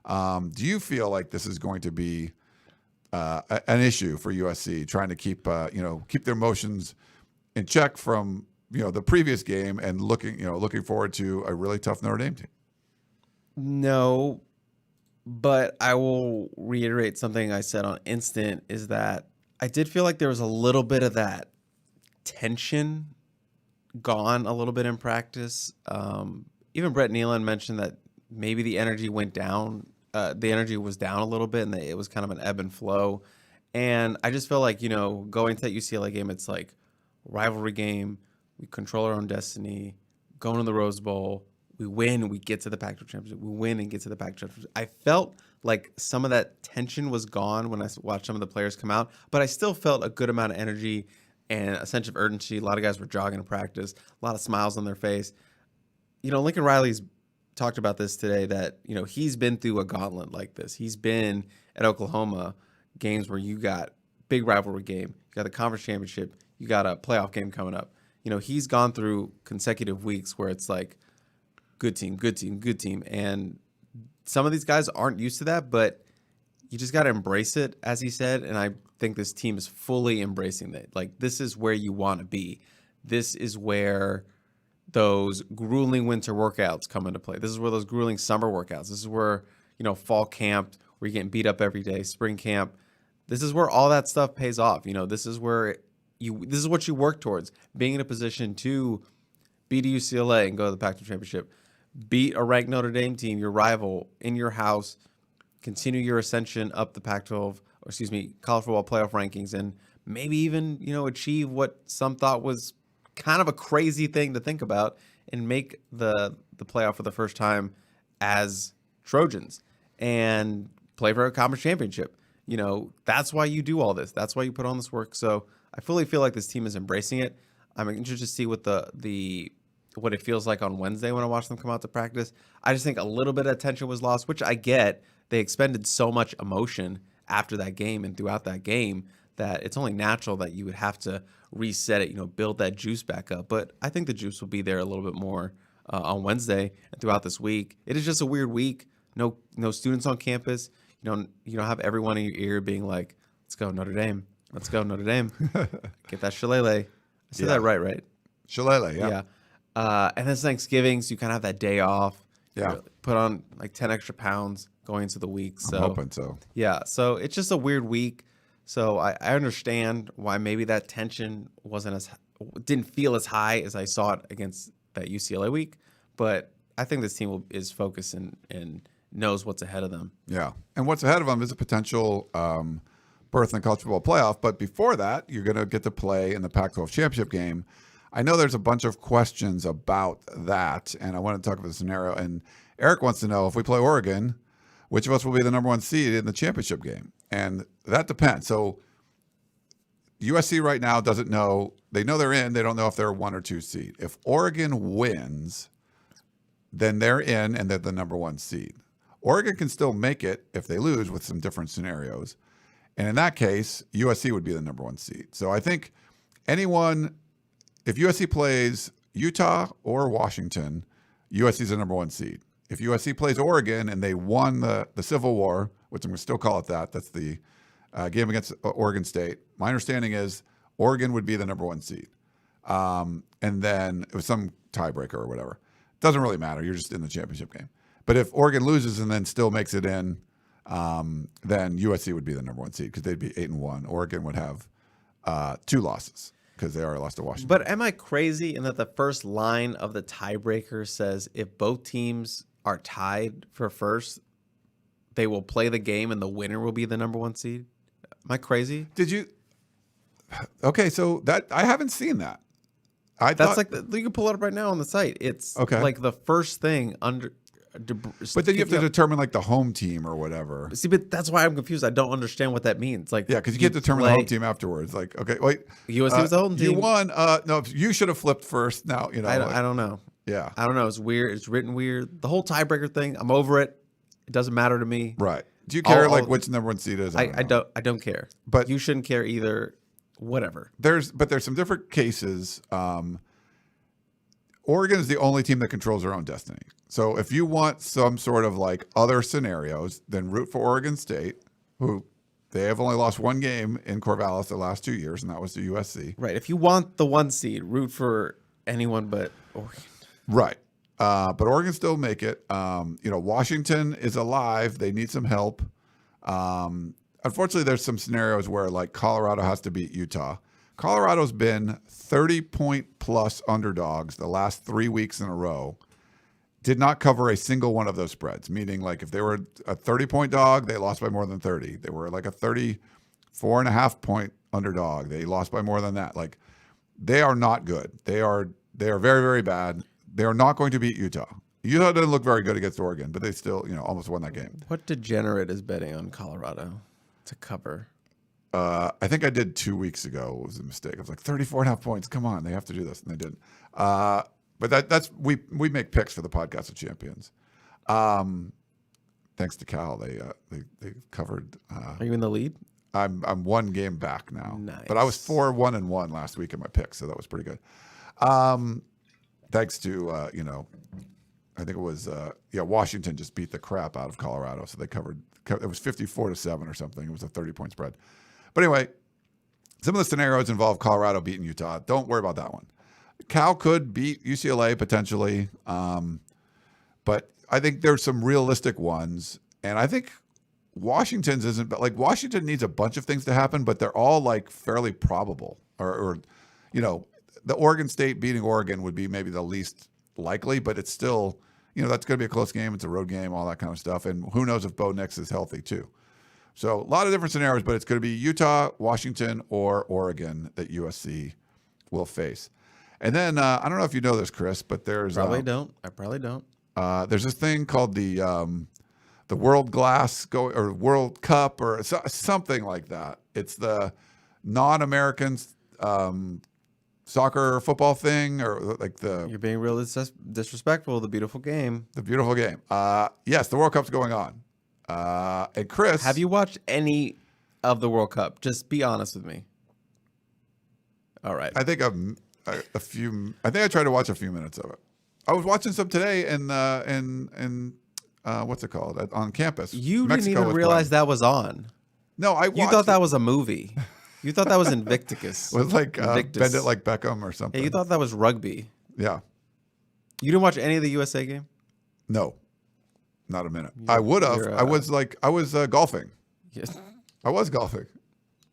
Do you feel like this is going to be an issue for USC, trying to keep their emotions in check from the previous game and looking forward to a really tough Notre Dame team? No, but I will reiterate something I said on Instant is that I did feel like there was a little bit of that tension gone a little bit in practice. Even Brett Nealon mentioned that maybe the energy went down. The energy was down a little bit, and it was kind of an ebb and flow. And I just feel like, going to that UCLA game, it's like rivalry game. We control our own destiny. Going to the Rose Bowl. We win, we get to the Pac-12 Championship. We win and get to the Pac-12 Championship. I felt like some of that tension was gone when I watched some of the players come out, but I still felt a good amount of energy and a sense of urgency. A lot of guys were jogging in practice, a lot of smiles on their face. Lincoln Riley's talked about this today that, he's been through a gauntlet like this. He's been at Oklahoma, games where you got big rivalry game, you got the conference championship, you got a playoff game coming up. He's gone through consecutive weeks where it's like, good team, good team, good team. And some of these guys aren't used to that, but you just got to embrace it, as he said. And I think this team is fully embracing that. Like, this is where you want to be. This is where those grueling winter workouts come into play. This is where those grueling summer workouts. This is where, fall camp, where you're getting beat up every day, spring camp. This is where all that stuff pays off. This is where this is what you work towards, being in a position to beat UCLA and go to the Pac-12 Championship. Beat a ranked Notre Dame team, your rival, in your house, continue your ascension up the college football playoff rankings, and maybe even, achieve what some thought was kind of a crazy thing to think about and make the playoff for the first time as Trojans and play for a conference championship. That's why you do all this. That's why you put on this work. So I fully feel like this team is embracing it. I'm interested to see what it feels like on Wednesday when I watch them come out to practice. I just think a little bit of tension was lost, which I get. They expended so much emotion after that game and throughout that game that it's only natural that you would have to reset it, build that juice back up. But I think the juice will be there a little bit more on Wednesday and throughout this week. It is just a weird week. No students on campus. You don't have everyone in your ear being like, "Let's go Notre Dame. Let's go Notre Dame. Get that shillelagh." I said that right? Shillelagh, yeah. Yeah. And then it's Thanksgiving, so you kind of have that day off. Yeah. Put on like 10 extra pounds going into the week. So, I'm hoping so. Yeah. So it's just a weird week. So I understand why maybe that tension didn't feel as high as I saw it against that UCLA week. But I think this team is focused and knows what's ahead of them. Yeah. And what's ahead of them is a potential berth in the college football playoff. But before that, you're going to get to play in the Pac-12 Championship Game. I know there's a bunch of questions about that, and I want to talk about the scenario. And Eric wants to know, if we play Oregon, which of us will be the number one seed in the championship game? And that depends. So USC right now doesn't know. They know they're in. They don't know if they're a 1 or 2 seed. If Oregon wins, then they're in and they're the number one seed. Oregon can still make it if they lose with some different scenarios. And in that case, USC would be the number one seed. So I think if USC plays Utah or Washington, USC is the number one seed. If USC plays Oregon and they won the Civil War, which I'm going to still call it that's the game against Oregon State, my understanding is Oregon would be the number one seed. And then it was some tiebreaker or whatever. Doesn't really matter. You're just in the championship game. But if Oregon loses and then still makes it in, then USC would be the number one seed because they'd be 8-1. Oregon would have 2 losses, because they already lost to Washington. But am I crazy in that the first line of the tiebreaker says if both teams are tied for first, they will play the game and the winner will be the number one seed? Am I crazy? Did you? Okay, so that I haven't seen that. You can pull it up right now on the site. It's like the first thing under. But then you have to determine like the home team or whatever. See, but that's why I'm confused. I don't understand what that means. Like, yeah, because you can't determine the home team afterwards. Like, okay, wait, USC was the home team. You won. No, you should have flipped first. Now I don't know. Yeah, I don't know. It's weird. It's written weird. The whole tiebreaker thing. I'm over it. It doesn't matter to me. Right. Do you care which number one seed is? I don't care. But you shouldn't care either. Whatever. There's some different cases. Oregon is the only team that controls their own destiny. So if you want some sort of like other scenarios, then root for Oregon State, who They have only lost one game in Corvallis the last 2 years, and that was to USC. Right. If you want the 1 seed, root for anyone but Oregon. Right. But Oregon still make it. Washington is alive. They need some help. Unfortunately, there's some scenarios where like Colorado has to beat Utah. Colorado's been 30-point plus underdogs the last 3 weeks in a row. Did not cover a single one of those spreads, meaning like if they were a 30-point dog, they lost by more than 30. They were like a 34.5-point underdog. They lost by more than that. Like they are not good. They are very, very bad. They are not going to beat Utah. Utah didn't look very good against Oregon, but they still, almost won that game. What degenerate is betting on Colorado to cover? I think I did 2 weeks ago. It was a mistake. I was like 34.5 points. Come on, they have to do this, and they didn't. But that's we make picks for the Podcast of Champions. Thanks to Cal, they covered. Are you in the lead? I'm 1 game back now. Nice. But I was 4-1-1 last week in my picks, so that was pretty good. Thanks to I think it was Washington just beat the crap out of Colorado, so they covered. It was 54-7 or something. It was a 30-point spread. But anyway, some of the scenarios involve Colorado beating Utah. Don't worry about that one. Cal could beat UCLA potentially, but I think there's some realistic ones, and I think Washington's isn't like Washington needs a bunch of things to happen, but they're all like fairly probable. Or the Oregon State beating Oregon would be maybe the least likely, but it's still that's going to be a close game. It's a road game, all that kind of stuff, and who knows if Bo Nix is healthy too. So a lot of different scenarios, but it's going to be Utah, Washington, or Oregon that USC will face. And then I don't know if you know this, Chris, but there's I probably don't. There's this thing called the World Glass or World Cup or something like that. It's the non-American soccer football thing, or like the. You're being real disrespectful. The beautiful game. The beautiful game. Yes, the World Cup's going on. And Chris, have you watched any of the World Cup? Just be honest with me. All right. I think a few. I think I tried to watch a few minutes of it. I was watching some today in what's it called on campus. You Mexico didn't even realize that was on. No, I watched. You thought that was a movie. You thought that was Invictus. It was like Bend It Like Beckham or something. Yeah, you thought that was rugby. Yeah. You didn't watch any of the USA game? No, not a minute. I would have. I was golfing. Yes. I was golfing.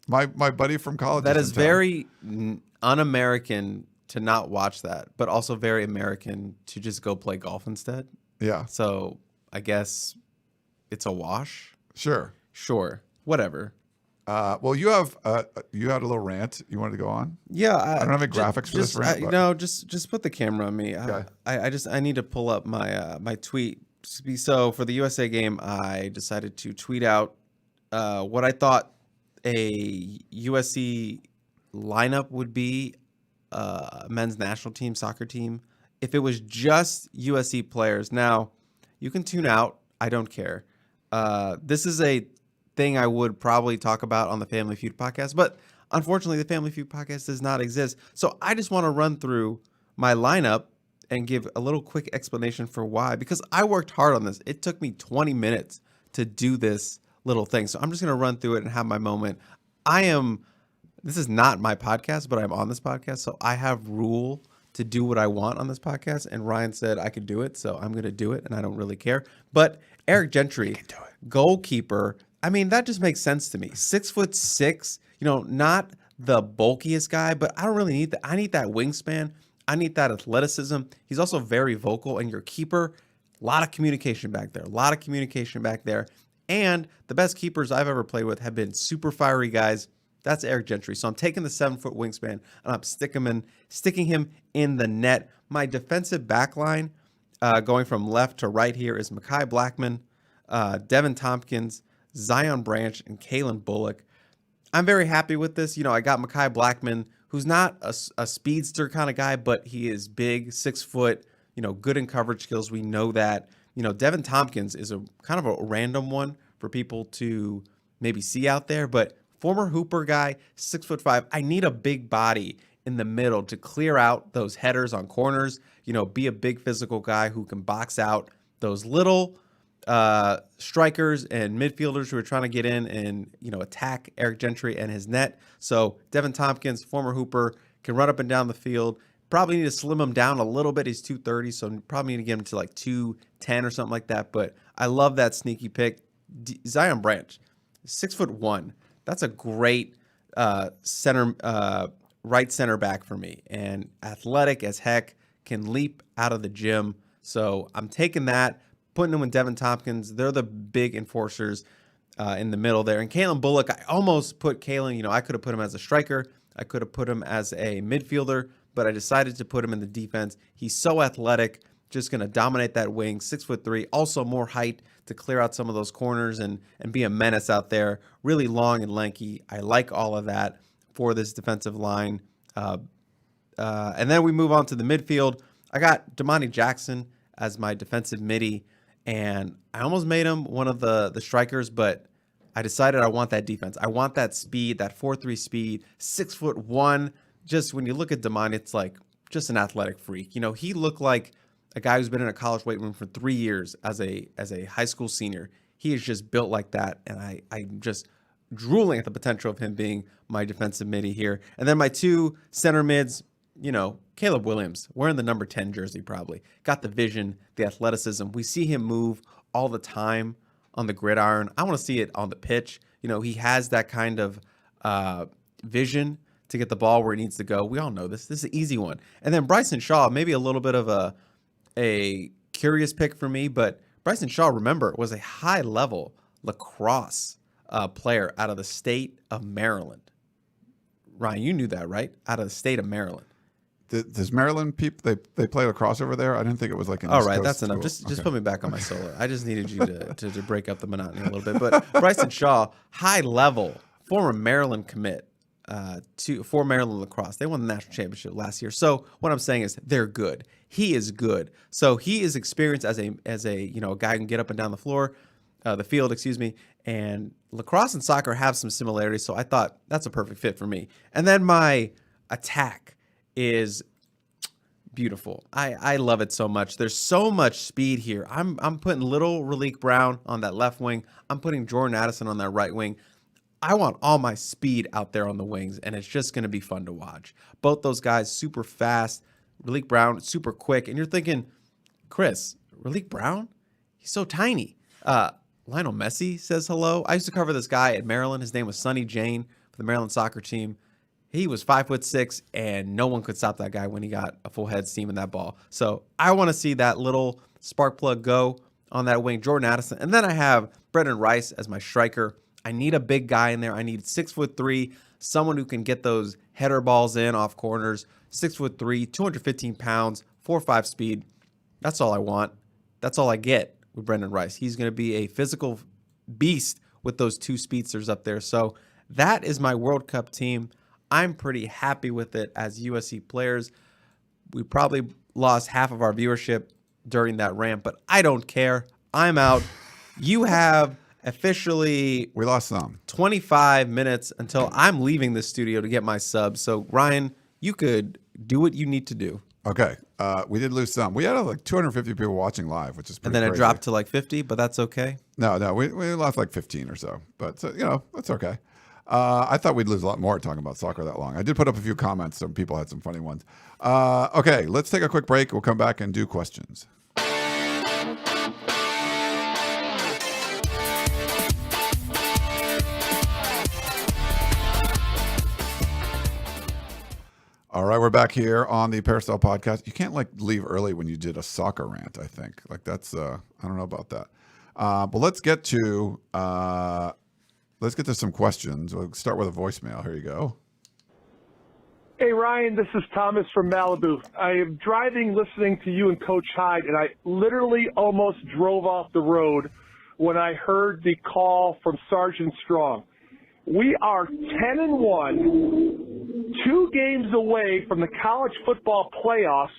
My buddy from college. That is very un-American to not watch that, but also very American to just go play golf instead. Yeah. So I guess it's a wash. Sure. Whatever. Well, you had a little rant you wanted to go on. Yeah. I don't have any graphics for this rant. No, just put the camera on me. Okay. I need to pull up my my tweet. So for the USA game, I decided to tweet out what I thought a USC lineup would be, men's national team, soccer team, if it was just USC players. Now, you can tune out. I don't care. This is a thing I would probably talk about on the Family Feud podcast, but unfortunately, the Family Feud podcast does not exist. So I just want to run through my lineup and give a little quick explanation for why, because I worked hard on this. It took me 20 minutes to do this little thing. So I'm just going to run through it and have my moment. This is not my podcast, but I'm on this podcast. So I have rule to do what I want on this podcast. And Ryan said I could do it. So I'm going to do it. And I don't really care. But Eric Gentry, goalkeeper. I mean, that just makes sense to me. 6'6", not the bulkiest guy, but I don't really need that. I need that wingspan. I need that athleticism. He's also very vocal. And your keeper, a lot of communication back there. And the best keepers I've ever played with have been super fiery guys. That's Eric Gentry. So I'm taking the 7-foot wingspan and I'm sticking him in the net. My defensive back line, going from left to right here, is Mekhi Blackman, Devin Tompkins, Zion Branch, and Kalen Bullock. I'm very happy with this. I got Mekhi Blackman, who's not a speedster kind of guy, but he is big, 6 foot, good in coverage skills. We know that. Devin Tompkins is a kind of a random one for people to maybe see out there, but former Hooper guy, 6'5". I need a big body in the middle to clear out those headers on corners, be a big physical guy who can box out those little, strikers and midfielders who are trying to get in and, attack Eric Gentry and his net. So Devin Tompkins, former Hooper, can run up and down the field. Probably need to slim him down a little bit. He's 230, so probably need to get him to like 210 or something like that. But I love that sneaky pick. Zion Branch, 6'1". That's a great right center back for me, and athletic as heck, can leap out of the gym. So I'm taking that, putting him with Devin Tompkins. They're the big enforcers in the middle there. And Kalen Bullock, I almost put Kalen, I could have put him as a striker. I could have put him as a midfielder, but I decided to put him in the defense. He's so athletic, just going to dominate that wing, 6'3", also more height to clear out some of those corners and be a menace out there. Really long and lanky. I like all of that for this defensive line. And then we move on to the midfield. I got Damani Jackson as my defensive midi, and I almost made him one of the strikers, but I decided I want that defense. I want that speed, that 4.3 speed, 6'1". Just when you look at Damani, it's like just an athletic freak. He looked like a guy who's been in a college weight room for 3 years as a high school senior. He is just built like that, and I'm just drooling at the potential of him being my defensive midi here. And then my two center mids, Caleb Williams, wearing the number 10 jersey probably. Got the vision, the athleticism. We see him move all the time on the gridiron. I want to see it on the pitch. He has that kind of vision to get the ball where it needs to go. We all know this. This is an easy one. And then Bryson Shaw, maybe a little bit of a curious pick for me, but Bryson Shaw, remember, was a high-level lacrosse player out of the state of Maryland. Ryan, you knew that, right? Out of the state of Maryland. Does Maryland people they play lacrosse over there? I didn't think it was like an All East right, Coast that's enough. school. Just put me back on my solo. I just needed you to break up the monotony a little bit. But Bryson Shaw, high level, former Maryland commit for Maryland lacrosse. They won the national championship last year. So what I'm saying is they're good. He is good. So he is experienced as a guy who can get up and down the field, and lacrosse and soccer have some similarities. So I thought that's a perfect fit for me. And then my attack is beautiful. I love it so much. There's so much speed here. I'm putting little Raleek Brown on that left wing. I'm putting Jordan Addison on that right wing. I want all my speed out there on the wings, and it's just going to be fun to watch. Both those guys super fast. Raleek Brown super quick, and you're thinking, Chris, Raleek Brown? He's so tiny. Lionel Messi says hello. I used to cover this guy at Maryland. His name was Sonny Jane for the Maryland soccer team. He was 5'6", and no one could stop that guy when he got a full head steam in that ball. So I want to see that little spark plug go on that wing, Jordan Addison. And then I have Brendan Rice as my striker. I need a big guy in there. I need 6'3", someone who can get those header balls in off corners. 6'3", 215 pounds, 4.5 speed. That's all I want. That's all I get with Brendan Rice. He's going to be a physical beast with those two speedsters up there. So that is my World Cup team. I'm pretty happy with it as USC players. We probably lost half of our viewership during that rant, but I don't care. I'm out. You have officially We lost some. 25 minutes until I'm leaving the studio to get my subs. So, Ryan, you could do what you need to do. Okay. We did lose some. We had like 250 people watching live, which is pretty And then crazy. it dropped to like 50, but that's okay. No, we lost like 15 or so. But, that's okay. I thought we'd lose a lot more talking about soccer that long. I did put up a few comments. Some people had some funny ones. Okay, let's take a quick break. We'll come back and do questions. All right, we're back here on the Peristyle Podcast. You can't leave early when you did a soccer rant, I think. That's I don't know about that. But let's get to some questions. We'll start with a voicemail. Here you go. Hey, Ryan, this is Thomas from Malibu. I am driving, listening to you and Coach Hyde, and I literally almost drove off the road when I heard the call from Sergeant Strong. We are 10-1, 2 games away from the college football playoffs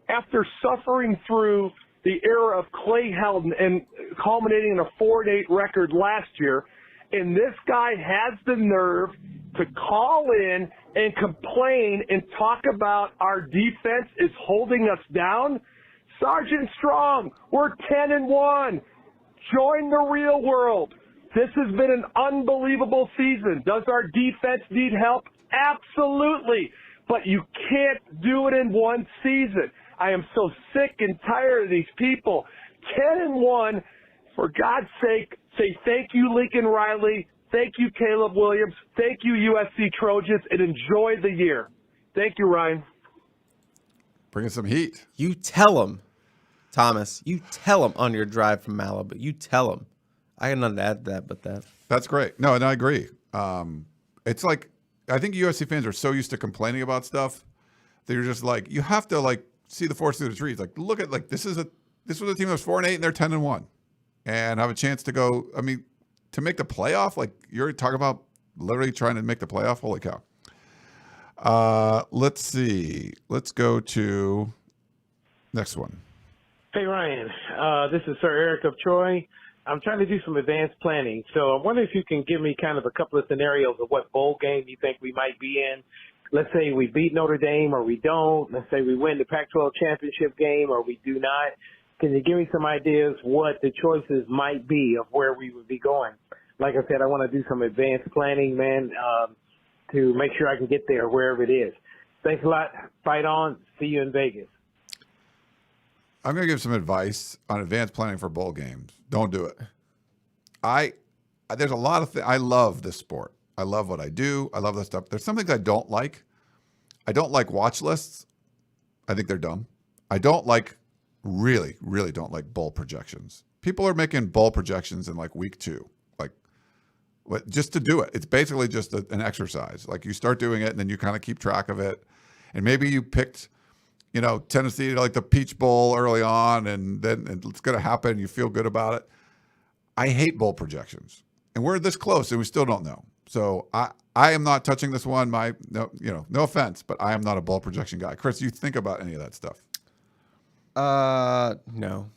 after suffering through the era of Clay Helton and culminating in a 4-8 record last year. And this guy has the nerve to call in and complain and talk about our defense is holding us down. Sergeant Strong, we're 10-1. Join the real world. This has been an unbelievable season. Does our defense need help? Absolutely. But you can't do it in one season. I am so sick and tired of these people. 10-1, for God's sake, say thank you, Lincoln Riley. Thank you, Caleb Williams. Thank you, USC Trojans, and enjoy the year. Thank you, Ryan. Bringing some heat. You tell them, Thomas. You tell them on your drive from Malibu. You tell them. I got nothing to add to that but that. That's great. No, and I agree. It's like, I think USC fans are so used to complaining about stuff that you're just like, you have to like see the forest through the trees. Like, look at, like, this was a team that was 4-8 and they're 10-1 and have a chance to go. I mean, to make the playoff, like you're talking about literally trying to make the playoff. Holy cow. Let's see. Let's go to next one. Hey, Ryan. This is Sir Eric of Troy. I'm trying to do some advanced planning. So I wonder if you can give me kind of a couple of scenarios of what bowl game you think we might be in. Let's say we beat Notre Dame or we don't. Let's say we win the Pac-12 Championship Game or we do not. Can you give me some ideas what the choices might be of where we would be going? Like I said, I want to do some advanced planning, man, to make sure I can get there wherever it is. Thanks a lot. Fight on. See you in Vegas. I'm going to give some advice on advanced planning for bowl games. Don't do it. There's a lot of things. I love this sport. I love what I do. I love this stuff. There's some things I don't like. I don't like watch lists. I think they're dumb. I don't like, really, really don't like bowl projections. People are making bowl projections in like week 2. Like, just to do it. It's basically just an exercise. Like you start doing it and then you kind of keep track of it. And maybe you picked, Tennessee, like the Peach Bowl early on, and then it's going to happen. You feel good about it. I hate bowl projections, and we're this close, and we still don't know. So I am not touching this one. No offense, but I am not a bowl projection guy. Chris, you think about any of that stuff? No.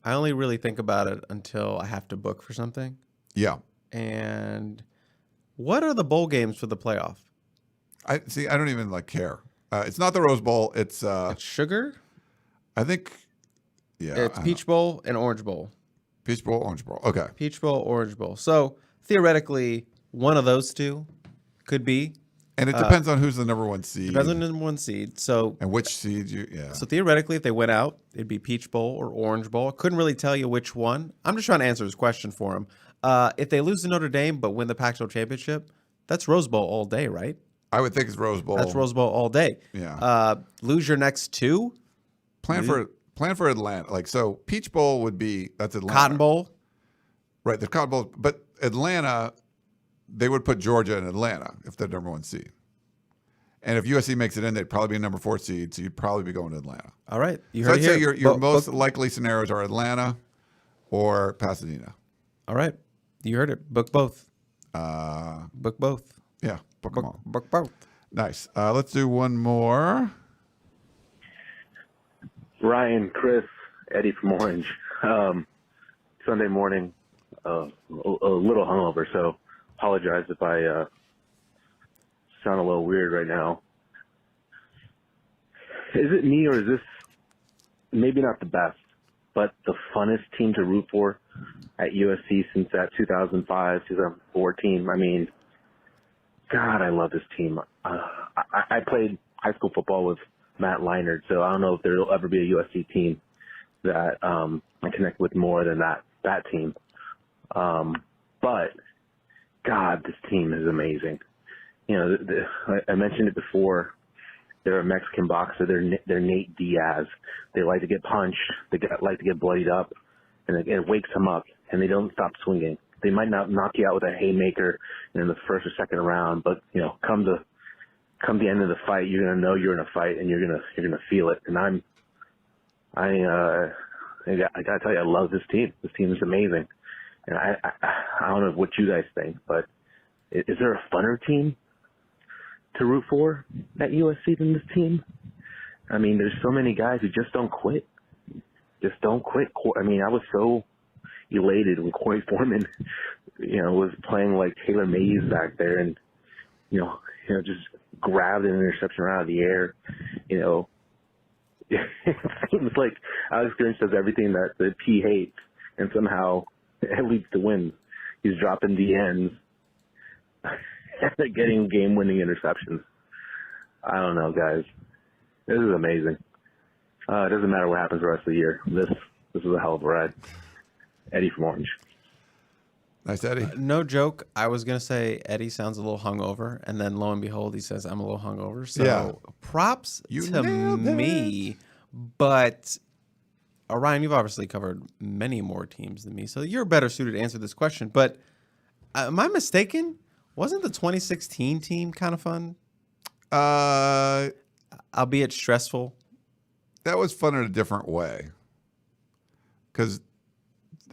I only really think about it until I have to book for something. Yeah. And what are the bowl games for the playoff? I don't even care. It's not the Rose Bowl. It's Sugar? I think, yeah. It's Peach Bowl and Orange Bowl. Peach Bowl, Orange Bowl. Okay. Peach Bowl, Orange Bowl. So theoretically, one of those two could be. And it depends on who's the number 1 seed. Depends on the number 1 seed. So and which seed yeah. So theoretically, if they went out, it'd be Peach Bowl or Orange Bowl. I couldn't really tell you which one. I'm just trying to answer this question for him. If they lose to Notre Dame but win the Pac-12 Championship, that's Rose Bowl all day, right? I would think it's Rose Bowl. That's Rose Bowl all day. Yeah. Lose your next 2. Plan for Atlanta. Like, so Peach Bowl would be, that's Atlanta. Cotton Bowl. Right, the Cotton Bowl. But Atlanta, they would put Georgia in Atlanta if they're number 1 seed. And if USC makes it in, they'd probably be number 4 seed, so you'd probably be going to Atlanta. All right. You so heard I'd say your most likely scenarios are Atlanta or Pasadena. All right. You heard it. Book both. Book both. Yeah, book them all. Book both. Nice. Let's do one more. Ryan, Chris, Eddie from Orange. Sunday morning, a little hungover, so apologize if I sound a little weird right now. Is it me, or is this maybe not the best, but the funnest team to root for at USC since that 2005, 2004 team? I mean, God, I love this team. I played high school football with Matt Leinart, so I don't know if there will ever be a USC team that I connect with more than that team. But, God, this team is amazing. I mentioned it before. They're a Mexican boxer. They're Nate Diaz. They like to get punched. They like to get bloodied up, and it wakes them up, and they don't stop swinging. They might not knock you out with a haymaker in the first or second round, but come the end of the fight, you're gonna know you're in a fight, and you're gonna feel it. And I gotta tell you, I love this team. This team is amazing, and I don't know what you guys think, but is there a funner team to root for at USC than this team? I mean, there's so many guys who just don't quit. Just don't quit. I mean, I was so elated when Corey Foreman, was playing like Taylor Mays back there, and just grabbed an interception out of the air. It seems like Alex Grinch does everything that P hates, and somehow It leads to wins. He's dropping DNs and getting game-winning interceptions. I don't know, guys. This is amazing. It doesn't matter what happens the rest of the year. This is a hell of a ride. Eddie from Orange. Nice, Eddie. No joke. I was going to say Eddie sounds a little hungover, and then lo and behold, he says, I'm a little hungover. So props to me. But Ryan, you've obviously covered many more teams than me, so you're better suited to answer this question. But am I mistaken? Wasn't the 2016 team kind of fun? Albeit stressful. That was fun in a different way. Because,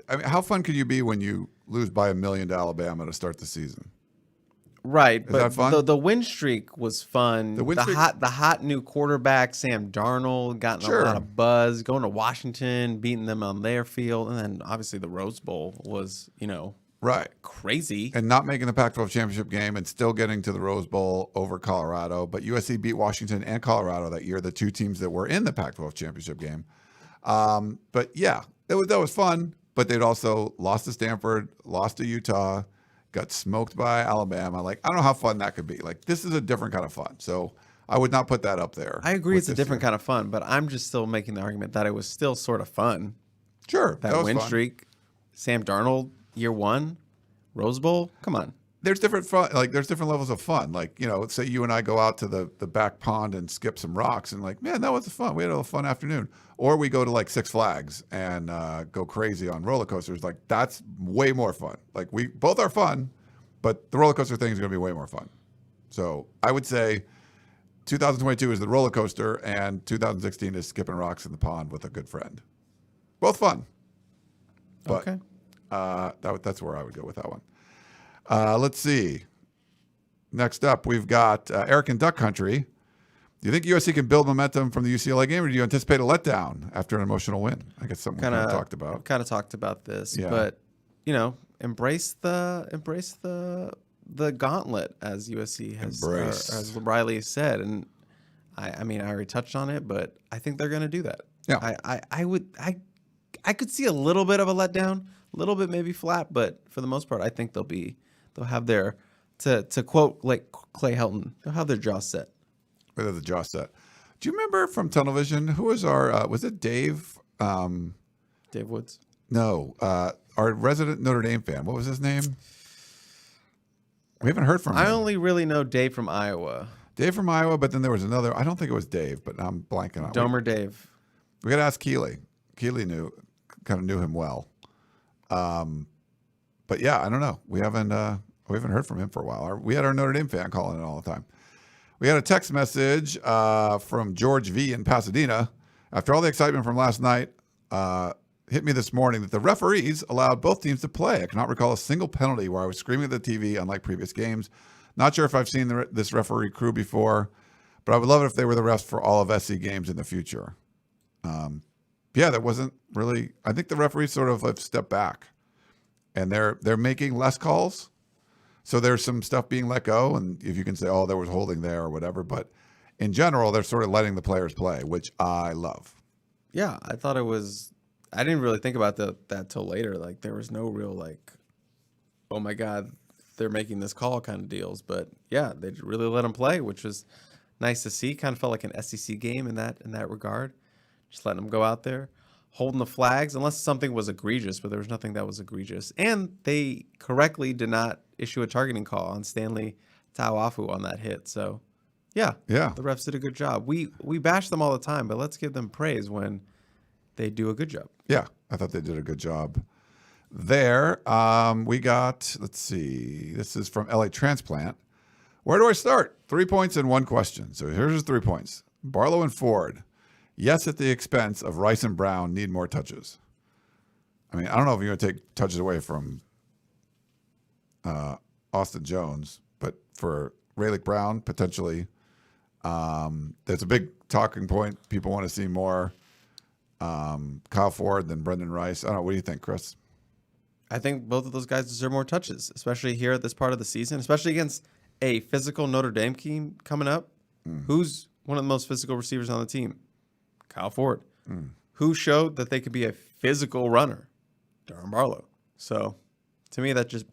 I mean, how fun could you be when you lose by 1 million to Alabama to start the season? Right, Is that fun? the win streak was fun. The hot new quarterback Sam Darnold gotten a lot of buzz, going to Washington, beating them on their field, and then obviously the Rose Bowl was, right, crazy. And not making the Pac-12 Championship Game and still getting to the Rose Bowl over Colorado, but USC beat Washington and Colorado that year, the two teams that were in the Pac-12 Championship Game. But yeah, that was fun. But they'd also lost to Stanford, lost to Utah, got smoked by Alabama. Like, I don't know how fun that could be. Like, this is a different kind of fun. So I would not put that up there. I agree it's a different kind of fun, but I'm just still making the argument that it was still sort of fun. Sure. That win streak, Sam Darnold, year one, Rose Bowl. Come on. There's different fun. Like, there's different levels of fun. Like, say you and I go out to the back pond and skip some rocks and like, man, that was fun. We had a fun afternoon. Or we go to like Six Flags and go crazy on roller coasters. Like, that's way more fun. Like, we both are fun, but the roller coaster thing is going to be way more fun. So I would say 2022 is the roller coaster and 2016 is skipping rocks in the pond with a good friend. Both fun. But okay. That's where I would go with that one. Let's see. Next up, we've got Eric in Duck Country. Do you think USC can build momentum from the UCLA game, or do you anticipate a letdown after an emotional win? I guess something we kind of talked about. Kind of talked about this, but embrace the gauntlet, as USC has, as Riley said, and I mean I already touched on it, but I think they're going to do that. Yeah, I could see a little bit of a letdown, a little bit maybe flat, but for the most part, I think they'll have their, to quote like Clay Helton, they'll have their jaw set. Whether the jaw set. Do you remember from Tunnel Vision, who was our, was it Dave? Dave Woods? No, our resident Notre Dame fan. What was his name? We haven't heard from him. I only really know Dave from Iowa. Dave from Iowa, but then there was another, I don't think it was Dave, but I'm blanking on it. Domer Dave. We got to ask Keeley. Keeley kind of knew him well. But yeah, I don't know. We haven't heard from him for a while. We had our Notre Dame fan calling in all the time. We had a text message from George V in Pasadena. After all the excitement from last night, hit me this morning that the referees allowed both teams to play. I cannot recall a single penalty where I was screaming at the TV, unlike previous games. Not sure if I've seen this referee crew before, but I would love it if they were the refs for all of SC games in the future. Yeah, that wasn't really. I think the referees sort of have stepped back, and they're making less calls. So there's some stuff being let go, and if you can say, oh, there was holding there or whatever, but in general, they're sort of letting the players play, which I love. Yeah, I thought it was. I didn't really think about that till later. Like, there was no real like, oh my God, they're making this call kind of deals. But yeah, they really let them play, which was nice to see. Kind of felt like an SEC game in that regard. Just letting them go out there, holding the flags, unless something was egregious, but there was nothing that was egregious. And they correctly did not issue a targeting call on Stanley Tauafu on that hit. So, yeah, the refs did a good job. We bash them all the time, but let's give them praise when they do a good job. Yeah, I thought they did a good job there. We got, let's see, this is from LA Transplant. Where do I start? 3 points and one question. So here's his 3 points. Barlow and Ford. Yes, at the expense of Rice and Brown, need more touches. I mean, I don't know if you're going to take touches away from Austin Jones, but for Raylick Brown, potentially, there's a big talking point. People want to see more Kyle Ford than Brendan Rice. I don't know. What do you think, Chris? I think both of those guys deserve more touches, especially here at this part of the season, especially against a physical Notre Dame team coming up. Who's one of the most physical receivers on the team? Kyle Ford. Who showed that they could be a physical runner? Darren Barlow. So to me, that just,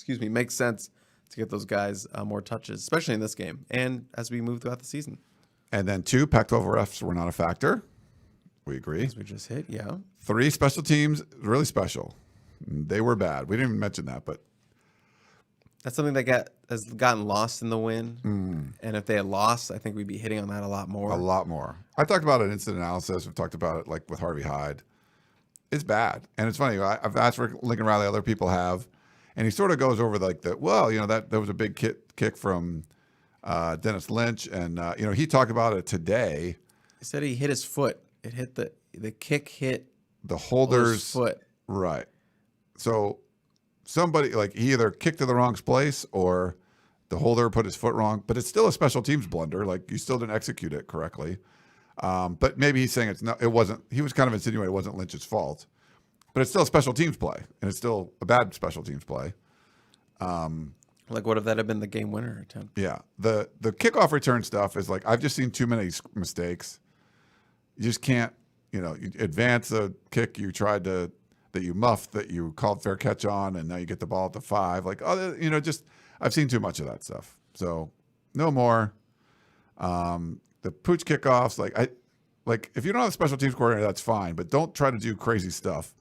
makes sense to get those guys more touches, especially in this game and as we move throughout the season. And then 2, Pac-12 refs were not a factor. We agree. As we just hit, yeah. 3, special teams, really special. They were bad. We didn't even mention that, but that's something that has gotten lost in the win. And if they had lost, I think we'd be hitting on that a lot more. A lot more. I talked about it in incident analysis. We've talked about it like with Harvey Hyde. It's bad. And it's funny. I've asked for Lincoln Riley, other people have, and he sort of goes over that was a big kick from Dennis Lynch. And, he talked about it today. He said he hit his foot. It hit the kick hit the holder's foot. Right. So somebody, he either kicked to the wrong place or the holder put his foot wrong, but it's still a special teams blunder. You still didn't execute it correctly. But maybe he's saying it wasn't, he was kind of insinuating it wasn't Lynch's fault, but it's still a special teams play, and it's still a bad special teams play. What if that had been the game winner attempt? Yeah. The kickoff return stuff is I've just seen too many mistakes. You just can't, you advance a kick that you muffed, that you called fair catch on, and now you get the ball at the 5. I've seen too much of that stuff. So no more. The pooch kickoffs, if you don't have a special teams coordinator, that's fine, but don't try to do crazy stuff.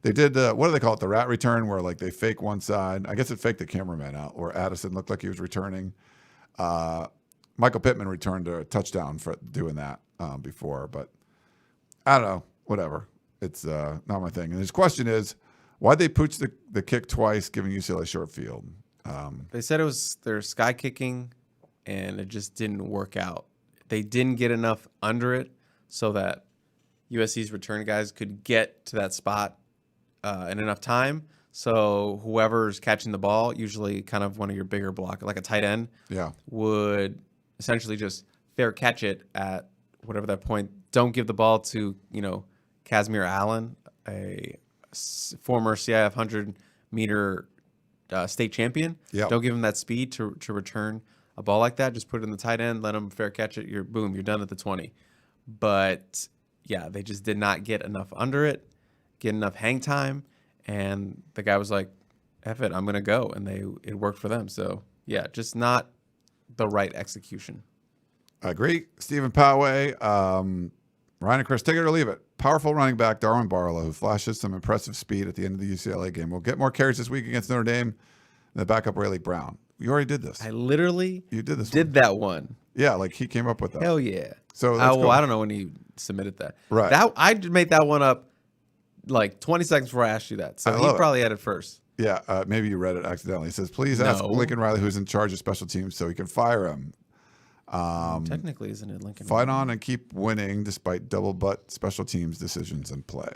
They did, what do they call it? The rat return, where they fake one side. I guess it faked the cameraman out, or Addison looked like he was returning. Michael Pittman returned a touchdown for doing that before, but I don't know, whatever. It's not my thing. And his question is, why'd they pooch the kick twice, giving UCLA short field? They said it was their sky kicking, and it just didn't work out. They didn't get enough under it so that USC's return guys could get to that spot in enough time. So whoever's catching the ball, usually kind of one of your bigger block, like a tight end, would essentially just fair catch it at whatever that point. Don't give the ball to, Casimir Allen, a former CIF 100-meter state champion. Yep. Don't give him that speed to return a ball like that. Just put it in the tight end, let him fair catch it. You're done at the 20. But yeah, they just did not get enough under it, get enough hang time, and the guy was like, "F it, I'm gonna go," and it worked for them. So yeah, just not the right execution. I agree. Stephen Poway, Ryan and Chris, take it or leave it. Powerful running back Darwin Barlow, who flashes some impressive speed at the end of the UCLA game, will get more carries this week against Notre Dame than the backup Rayleigh Brown. You already did this. You did that one. Yeah, he came up with that. Hell yeah. So that's cool. I don't know when he submitted that. Right. I made that one up 20 seconds before I asked you that. So he probably had it first. Yeah, maybe you read it accidentally. It says, please ask Lincoln Riley, who's in charge of special teams, so he can fire him. Technically, isn't it Lincoln? Fight on and keep winning despite double butt special teams decisions in play.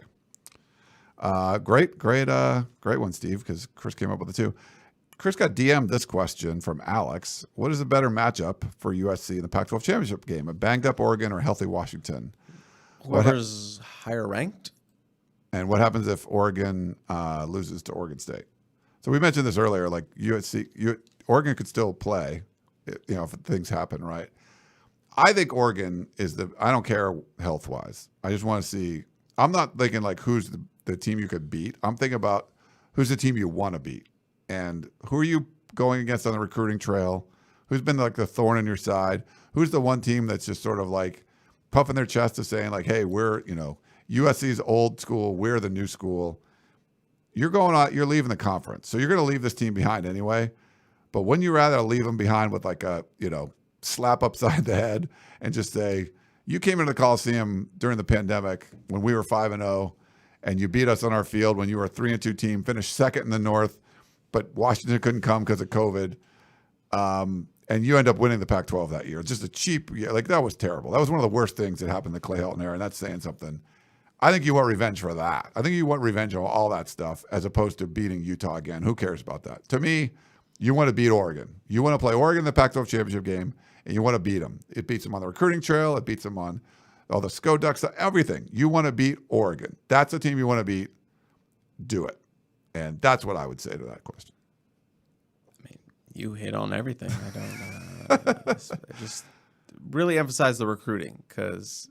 Great one, Steve, because Chris came up with it too. Chris got DM'd this question from Alex. What is a better matchup for USC in the Pac-12 Championship Game? A banged up Oregon or healthy Washington? Whoever's higher ranked. And what happens if Oregon loses to Oregon State? So we mentioned this earlier, Oregon could still play, if things happen, right? I think Oregon I don't care health-wise. I just want to see, I'm not thinking who's the team you could beat. I'm thinking about who's the team you want to beat. And who are you going against on the recruiting trail? Who's been the thorn in your side? Who's the one team that's just sort of puffing their chest to saying hey, we're, USC's old school, we're the new school. You're going out, you're leaving the conference. So you're going to leave this team behind anyway. But wouldn't you rather leave them behind with a, slap upside the head and just say, you came into the Coliseum during the pandemic when we were 5-0 and you beat us on our field when you were a 3-2 team, finished second in the North, but Washington couldn't come because of COVID. And you end up winning the Pac-12 that year. It's just a cheap, that was terrible. That was one of the worst things that happened in the Clay Helton era, and that's saying something. I think you want revenge for that. I think you want revenge on all that stuff as opposed to beating Utah again. Who cares about that? To me, you want to beat Oregon. You want to play Oregon in the Pac-12 Championship Game, and you want to beat them. It beats them on the recruiting trail. It beats them on all the SCO ducks, everything. You want to beat Oregon. That's the team you want to beat. Do it. And that's what I would say to that question. I mean, you hit on everything. I don't just really emphasize the recruiting because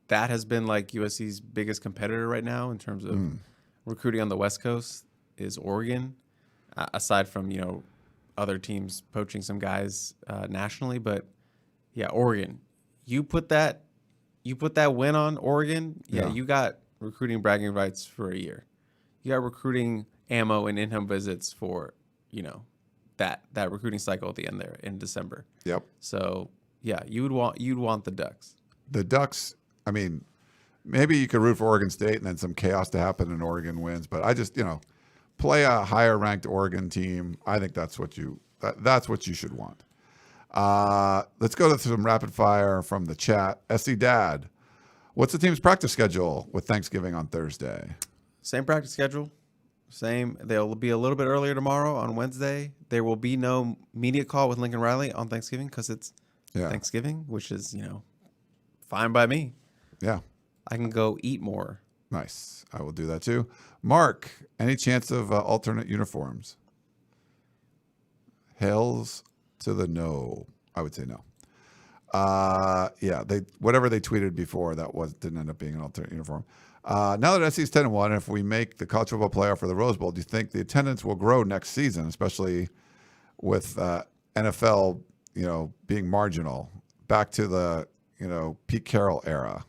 that has been USC's biggest competitor right now in terms of recruiting on the West Coast is Oregon, aside from, other teams poaching some guys nationally. But, yeah, Oregon. You put that win on Oregon, you got recruiting bragging rights for a year. You got recruiting ammo and in-home visits for, that recruiting cycle at the end there in December. Yep. So, yeah, you'd want the Ducks. The Ducks, I mean, maybe you could root for Oregon State and then some chaos to happen and Oregon wins. But I just, play a higher ranked Oregon team. I think that's what you should want. Let's go to some rapid fire from the chat. SC Dad, what's the team's practice schedule with Thanksgiving on Thursday? Same practice schedule. Same. They'll be a little bit earlier tomorrow on Wednesday. There will be no media call with Lincoln Riley on Thanksgiving because it's Thanksgiving, which is, fine by me. Yeah. I can go eat more. Nice. I will do that too. Mark, any chance of alternate uniforms? Hails to the no. I would say no. Whatever they tweeted before didn't end up being an alternate uniform. Now that SC's 10-1, and if we make the college football playoff for the Rose Bowl, do you think the attendance will grow next season, especially with NFL, being marginal, back to the, Pete Carroll era?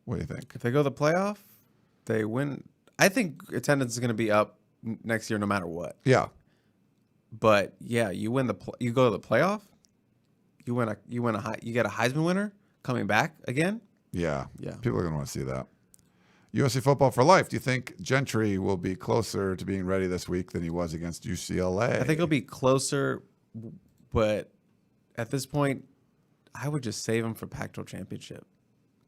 What do you think? If they go to the playoff, they win. I think attendance is going to be up next year no matter what. Yeah. But yeah, you win you go to the playoff. You get a Heisman winner coming back again. Yeah. Yeah. People are going to want to see that. USC football for life. Do you think Gentry will be closer to being ready this week than he was against UCLA? I think he'll be closer, but at this point, I would just save him for Pac-12 Championship.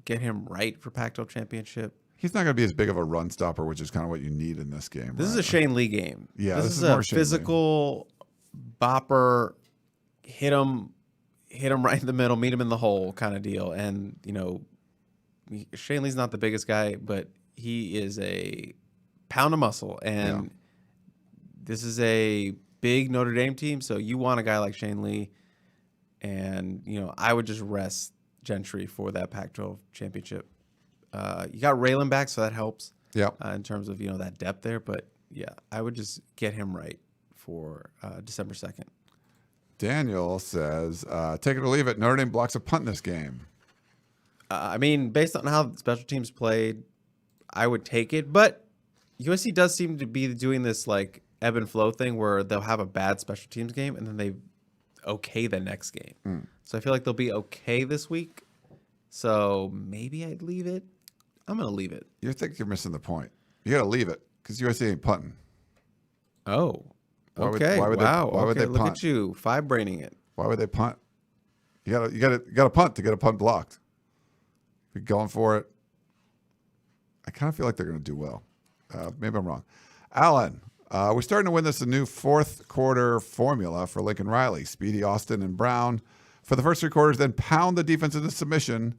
Get him right for Pac-12 Championship. He's not going to be as big of a run stopper, which is kind of what you need in this game. This is a Shane Lee game. Yeah, this is more a Shane physical bopper, hit him right in the middle, meet him in the hole kind of deal. And Shane Lee's not the biggest guy, but he is a pound of muscle. And this is a big Notre Dame team, so you want a guy like Shane Lee. And, I would just rest Gentry for that Pac-12 championship. You got Raylan back, so that helps. Yeah. In terms of, that depth there. But, yeah, I would just get him right for December 2nd. Daniel says, take it or leave it. Notre Dame blocks a punt in this game. Based on how special teams played, I would take it. But USC does seem to be doing this, ebb and flow thing where they'll have a bad special teams game and then they okay the next game. So I feel like they'll be okay this week. So maybe I'd leave it. I'm going to leave it. You think you're missing the point. You got to leave it because USC ain't punting. Oh, okay. Why would they punt? Look at you, five-braining it. Why would they punt? You got to punt to get a punt blocked. If you're going for it, I kind of feel like they're going to do well. Maybe I'm wrong. Alan, we're starting to win this a new fourth quarter formula for Lincoln Riley. Speedy, Austin, and Brown for the first three quarters, then pound the defense into submission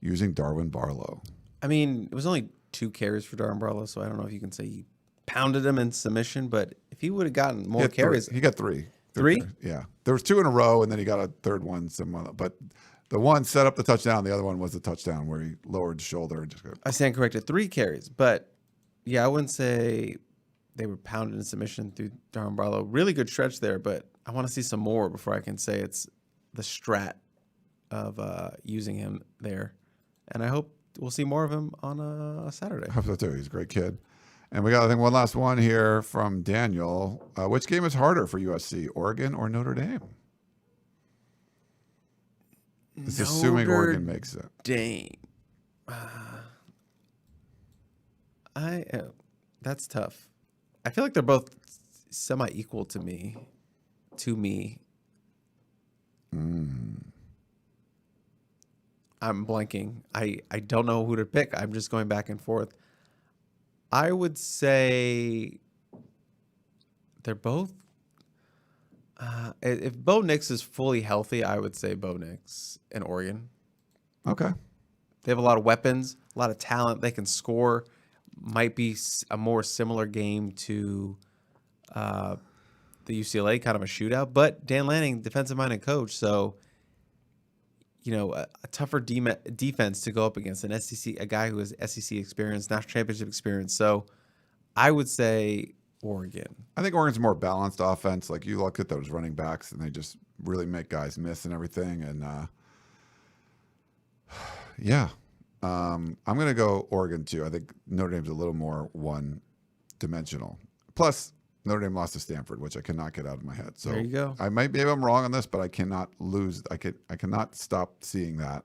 using Darwin Barlow. It was only 2 carries for Darwin Barlow, so I don't know if you can say he pounded him in submission, but if he would have gotten more carries. He got 3. 3? Yeah. There was 2 in a row, and then he got a third one. But the one set up the touchdown. The other one was the touchdown where he lowered his shoulder. And just I stand corrected. 3 carries. But, yeah, I wouldn't say they were pounded in submission through Darwin Barlow. Really good stretch there, but I want to see some more before I can say it's the strat of using him there. And I hope we'll see more of him on a Saturday. I hope so, too. He's a great kid. And we got, I think, one last one here from Daniel. Which game is harder for USC, Oregon or Notre Dame? It's assuming Oregon makes it. Dame. That's tough. I feel like they're both semi-equal to me. I'm blanking. I don't know who to pick. I'm just going back and forth. I would say they're both. If Bo Nix is fully healthy, I would say Bo Nix in Oregon. Okay. They have a lot of weapons, a lot of talent. They can score. Might be a more similar game to the UCLA, kind of a shootout. But Dan Lanning, defensive-minded coach, so a tougher defense to go up against a guy who has SEC experience, national championship experience. So I would say Oregon. I think Oregon's more balanced offense. Like you look at those running backs, and they just really make guys miss and everything. And I'm going to go Oregon too. I think Notre Dame's a little more one-dimensional. Plus, Notre Dame lost to Stanford, which I cannot get out of my head. So There you go. Maybe I'm wrong on this, but I cannot lose. I cannot stop seeing that.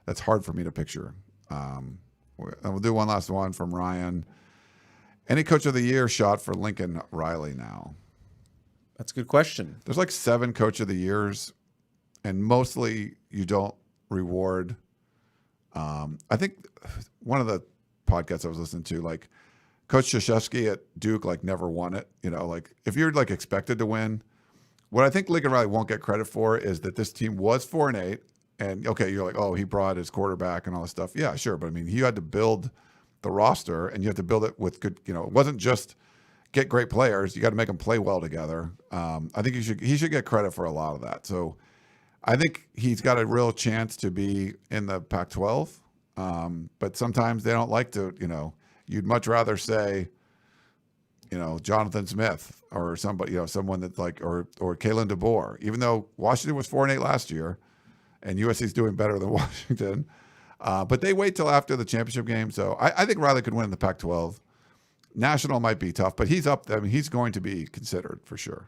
That's hard for me to picture. And we'll do one last one from Ryan. Any coach of the year shot for Lincoln Riley now? That's a good question. There's like 7 coach of the years, and mostly you don't reward. I think one of the podcasts I was listening to, like Coach Krzyzewski at Duke, like never won it. You know, like if you're like expected to win, what I think Lincoln Riley won't get credit for is that this team was 4-8, and okay, you're like, oh, he brought his quarterback and all this stuff. Yeah, sure, but I mean, he had to build the roster, and you have to build it with good. You know, it wasn't just get great players. You got to make them play well together. I think he should get credit for a lot of that. So I think he's got a real chance to be in the Pac-12. But sometimes they don't like to, you know, you'd much rather say, you know, Jonathan Smith or somebody, you know, someone that's like, or Kalen DeBoer, even though Washington was 4-8 last year and USC's doing better than Washington. But they wait till after the championship game. So I think Riley could win in the Pac-12. National might be tough, but he's up. I mean, he's going to be considered for sure.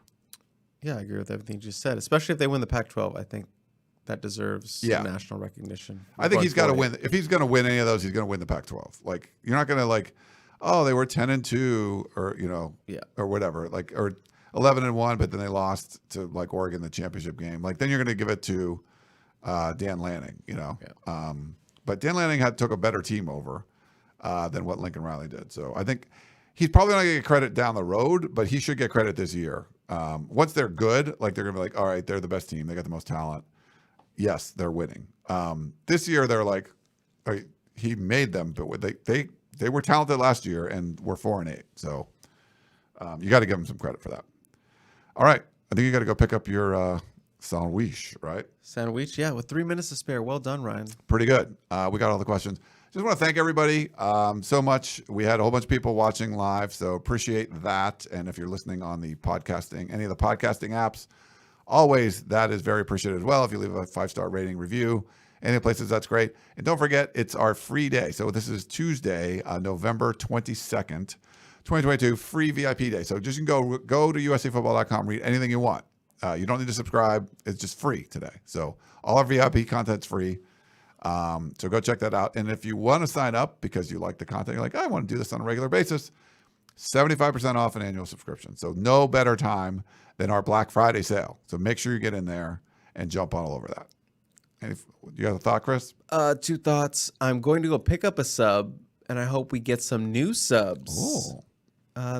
Yeah, I agree with everything you just said, especially if they win the Pac-12. I think that deserves national recognition. I think he's got to win. If he's going to win any of those, he's going to win the Pac-12. Like, you're not going to like, oh, they were 10-2 or, you know, or whatever, like, or 11-1, but then they lost to like Oregon the championship game. Like, then you're going to give it to Dan Lanning, you know. Yeah. But Dan Lanning took a better team over than what Lincoln Riley did. So I think he's probably not going to get credit down the road, but he should get credit this year. Once they're good, like they're going to be like, all right, they're the best team. They got the most talent. Yes, they're winning. This year, they're like, he made them, but they were talented last year and were 4-8. So you got to give them some credit for that. All right, I think you got to go pick up your sandwich, right? Sandwich, yeah, with 3 minutes to spare. Well done, Ryan. Pretty good. We got all the questions. Just want to thank everybody so much. We had a whole bunch of people watching live, so appreciate that. And if you're listening on the podcasting, any of the podcasting apps, always that is very appreciated as well. If you leave a 5-star rating review, any places, that's great. And don't forget, it's our free day. So this is Tuesday, November 22nd, 2022, free VIP day. So just go to uscfootball.com, read anything you want. You don't need to subscribe. It's just free today. So all our VIP content's free. So go check that out. And if you want to sign up because you like the content, you're like, I want to do this on a regular basis, 75% off an annual subscription. So no better time than our Black Friday sale. So make sure you get in there and jump all over that. You got a thought, Chris? 2 thoughts. I'm going to go pick up a sub, and I hope we get some new subs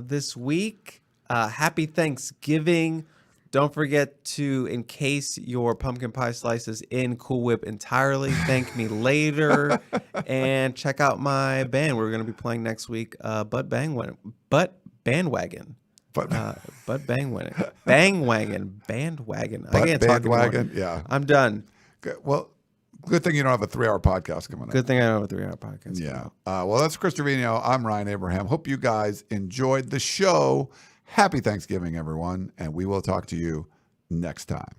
this week. Happy Thanksgiving. Don't forget to encase your pumpkin pie slices in Cool Whip entirely. Thank me later. And check out my band. We're going to be playing next week, Butt Bandwagon. Bandwagon. I can't talk anymore. Yeah. I'm done. Okay. Well, good thing you don't have a 3-hour podcast coming up. Good thing I don't have a 3-hour podcast. Yeah. Well, that's Chris Trevino. I'm Ryan Abraham. Hope you guys enjoyed the show. Happy Thanksgiving, everyone. And we will talk to you next time.